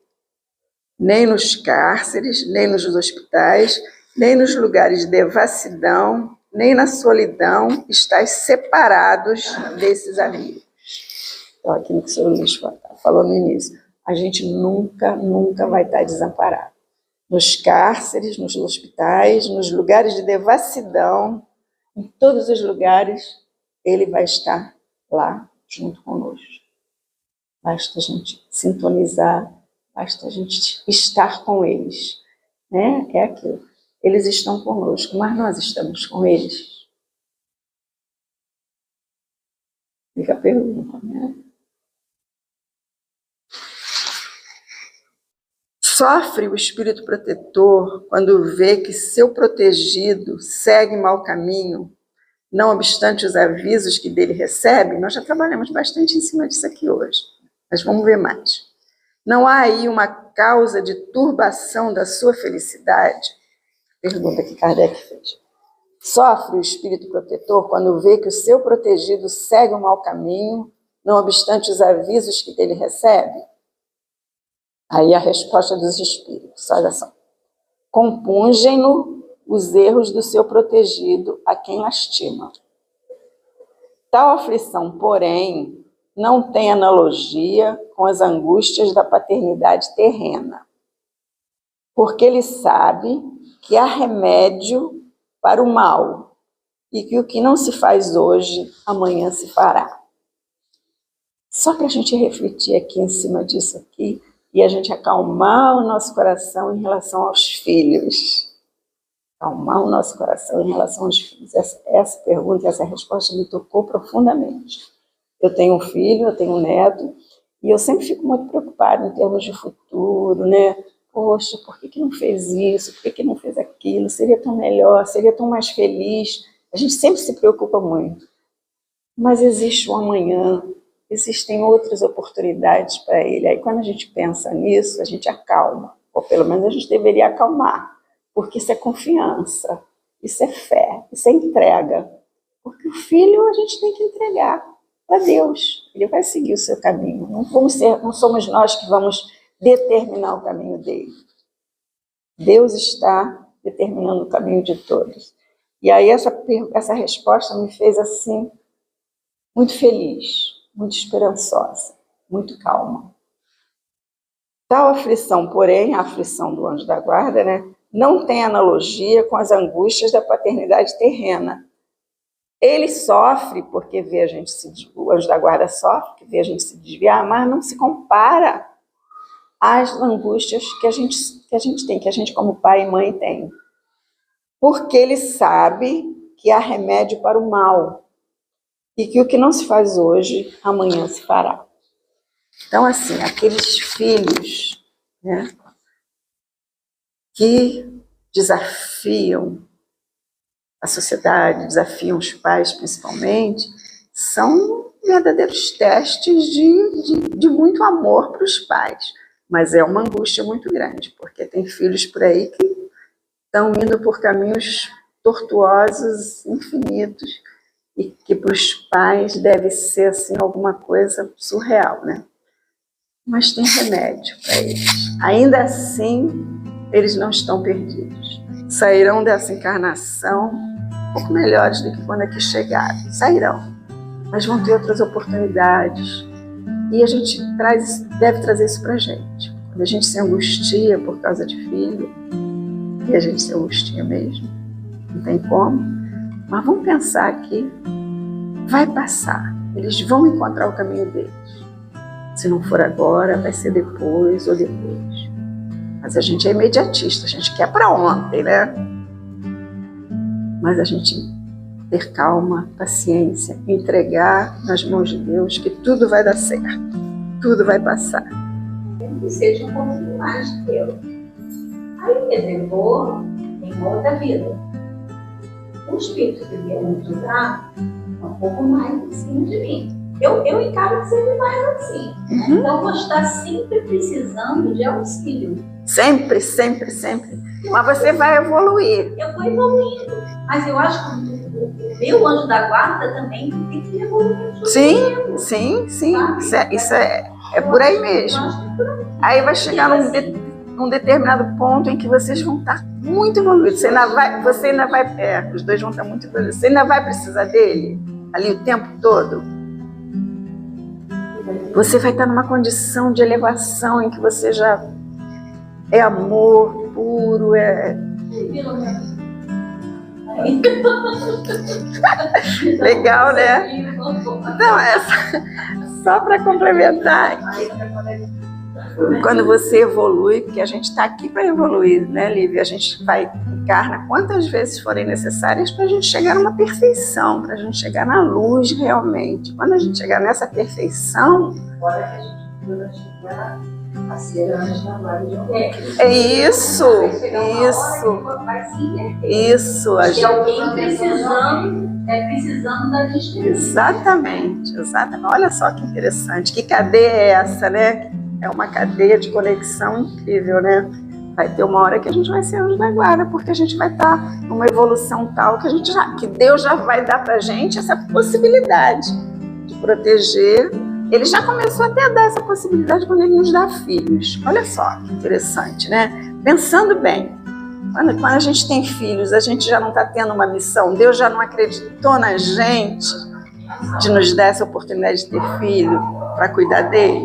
Nem nos cárceres, nem nos hospitais, nem nos lugares de devassidão, nem na solidão, estáis separados desses amigos. Então, aquilo que o senhor Luiz falou no início, a gente nunca vai estar desamparado. Nos cárceres, nos hospitais, nos lugares de devassidão, em todos os lugares, ele vai estar lá junto conosco. Basta a gente sintonizar, basta a gente estar com eles, né? É aquilo. Eles estão conosco, mas nós estamos com eles. Fica a pergunta, né? Sofre o espírito protetor quando vê que seu protegido segue mau caminho, não obstante os avisos que dele recebe? Nós já trabalhamos bastante em cima disso aqui hoje, mas vamos ver mais. Não há aí uma causa de turbação da sua felicidade? Pergunta que Kardec fez. Sofre o espírito protetor quando vê que o seu protegido segue um mau caminho, não obstante os avisos que dele recebe? Aí a resposta dos espíritos, olha só. Compungem-no os erros do seu protegido a quem lastima. Tal aflição, porém, não tem analogia com as angústias da paternidade terrena, porque ele sabe que há remédio para o mal e que o que não se faz hoje, amanhã se fará. Só para a gente refletir aqui em cima disso aqui e a gente acalmar o nosso coração em relação aos filhos. Acalmar o nosso coração em relação aos filhos. Essa pergunta, essa resposta me tocou profundamente. Eu tenho um filho, eu tenho um neto, e eu sempre fico muito preocupada em termos de futuro, né? Poxa, por que não fez isso? Por que não fez aquilo? Seria tão melhor, seria tão mais feliz. A gente sempre se preocupa muito. Mas existe um amanhã, existem outras oportunidades para ele. Aí quando a gente pensa nisso, a gente acalma. Ou pelo menos a gente deveria acalmar. Porque isso é confiança, isso é fé, isso é entrega. Porque o filho a gente tem que entregar para Deus. Ele vai seguir o seu caminho. Não somos nós que vamos determinar o caminho dele. Deus está determinando o caminho de todos. E aí essa resposta me fez assim, muito feliz, muito esperançosa, muito calma. Tal aflição, porém, a aflição do anjo da guarda, né, não tem analogia com as angústias da paternidade terrena. Ele sofre porque vê a gente o anjo da guarda sofre, porque vê a gente se desviar, mas não se compara às angústias que a gente tem, que a gente como pai e mãe tem. Porque ele sabe que há remédio para o mal e que o que não se faz hoje, amanhã se fará. Então, assim, aqueles filhos, né, que desafiam a sociedade, desafiam os pais principalmente, são verdadeiros testes de muito amor para os pais. Mas é uma angústia muito grande, porque tem filhos por aí que estão indo por caminhos tortuosos, infinitos, e que para os pais deve ser assim, alguma coisa surreal, né? Mas tem remédio para eles. Ainda assim, eles não estão perdidos. Sairão dessa encarnação um pouco melhores do que quando aqui chegaram. Sairão, mas vão ter outras oportunidades. E a gente deve trazer isso para a gente. Quando a gente se angustia por causa de filho, e a gente se angustia mesmo, não tem como, mas vamos pensar que vai passar. Eles vão encontrar o caminho deles. Se não for agora, vai ser depois ou depois. Mas a gente é imediatista, a gente quer para ontem, né? Mas a gente ter calma, paciência, entregar nas mãos de Deus que tudo vai dar certo, tudo vai passar. Que seja um pouquinho mais de Deus. Aí ele levou, tem uma outra vida. O espírito que vier me ajudar um pouco mais em cima de mim. Eu encaro que sempre mais assim. Então, vou estar sempre precisando de auxílio. Sempre, sempre, sempre. Mas você vai evoluir. Eu vou evoluindo. Mas eu acho que o meu anjo da guarda também tem que evoluir. Sim, sim, sim. Isso é por aí mesmo. Aí vai chegar num determinado ponto em que vocês vão estar muito evoluídos. Você ainda vai, os dois vão estar muito evoluídos. Você ainda vai precisar dele ali o tempo todo. Você vai estar numa condição de elevação em que você já é amor puro, legal, né? Não, só para complementar. Quando você evolui, porque a gente está aqui para evoluir, né, Lívia? A gente encarna quantas vezes forem necessárias para a gente chegar numa perfeição, para a gente chegar na luz realmente. Quando a gente chegar nessa perfeição, Agora que a gente vai chegar a ser anjo da guarda de alguém. é isso. Se alguém precisando da distribuição. Exatamente. Olha só que interessante. Que cadeia é essa, né? É uma cadeia de conexão incrível, né? Vai ter uma hora que a gente vai ser anjo da guarda, porque a gente vai estar numa evolução tal que Deus já vai dar pra gente essa possibilidade de proteger. Ele já começou até a dar essa possibilidade quando ele nos dá filhos. Olha só que interessante, né? Pensando bem, quando a gente tem filhos, a gente já não está tendo uma missão. Deus já não acreditou na gente de nos dar essa oportunidade de ter filho para cuidar dele.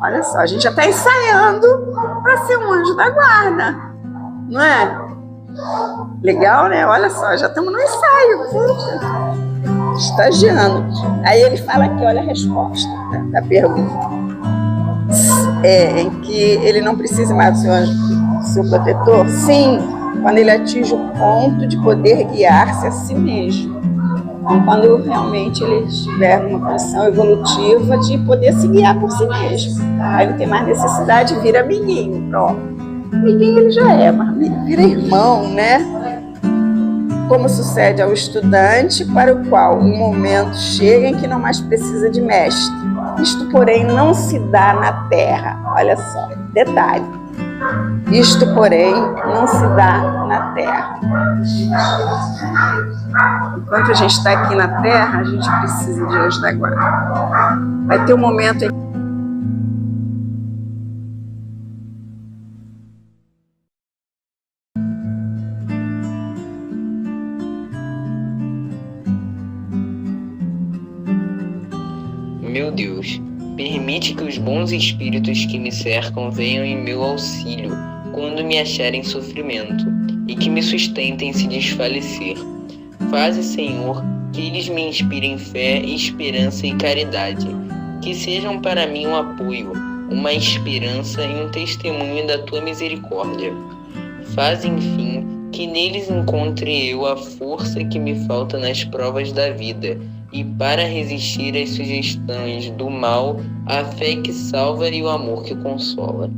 Olha só, a gente já está ensaiando para ser um anjo da guarda, não é? Legal, né? Olha só, já estamos no ensaio, estagiando. Aí ele fala aqui, olha a resposta, né, da pergunta. Em que ele não precisa mais do seu anjo, seu protetor? Sim, quando ele atinge o ponto de poder guiar-se a si mesmo. Então, quando realmente ele estiver numa condição evolutiva de poder se guiar por si mesmo. Aí não tem mais necessidade, vira amiguinho, pronto. Amiguinho ele já é, mas vira irmão, né? Como sucede ao estudante para o qual um momento chega em que não mais precisa de mestre. Isto, porém, não se dá na Terra. Olha só, detalhe. Isto, porém, não se dá na Terra. Enquanto a gente está aqui na Terra, a gente precisa de anjo da guarda. Vai ter um momento em Meu Deus, permite que os bons espíritos que me cercam venham em meu auxílio quando me acharem em sofrimento e que me sustentem se desfalecer. Faze, Senhor, que eles me inspirem fé, esperança e caridade, que sejam para mim um apoio, uma esperança e um testemunho da Tua misericórdia. Faze, enfim, que neles encontre eu a força que me falta nas provas da vida, e para resistir às sugestões do mal, a fé que salva e o amor que consola.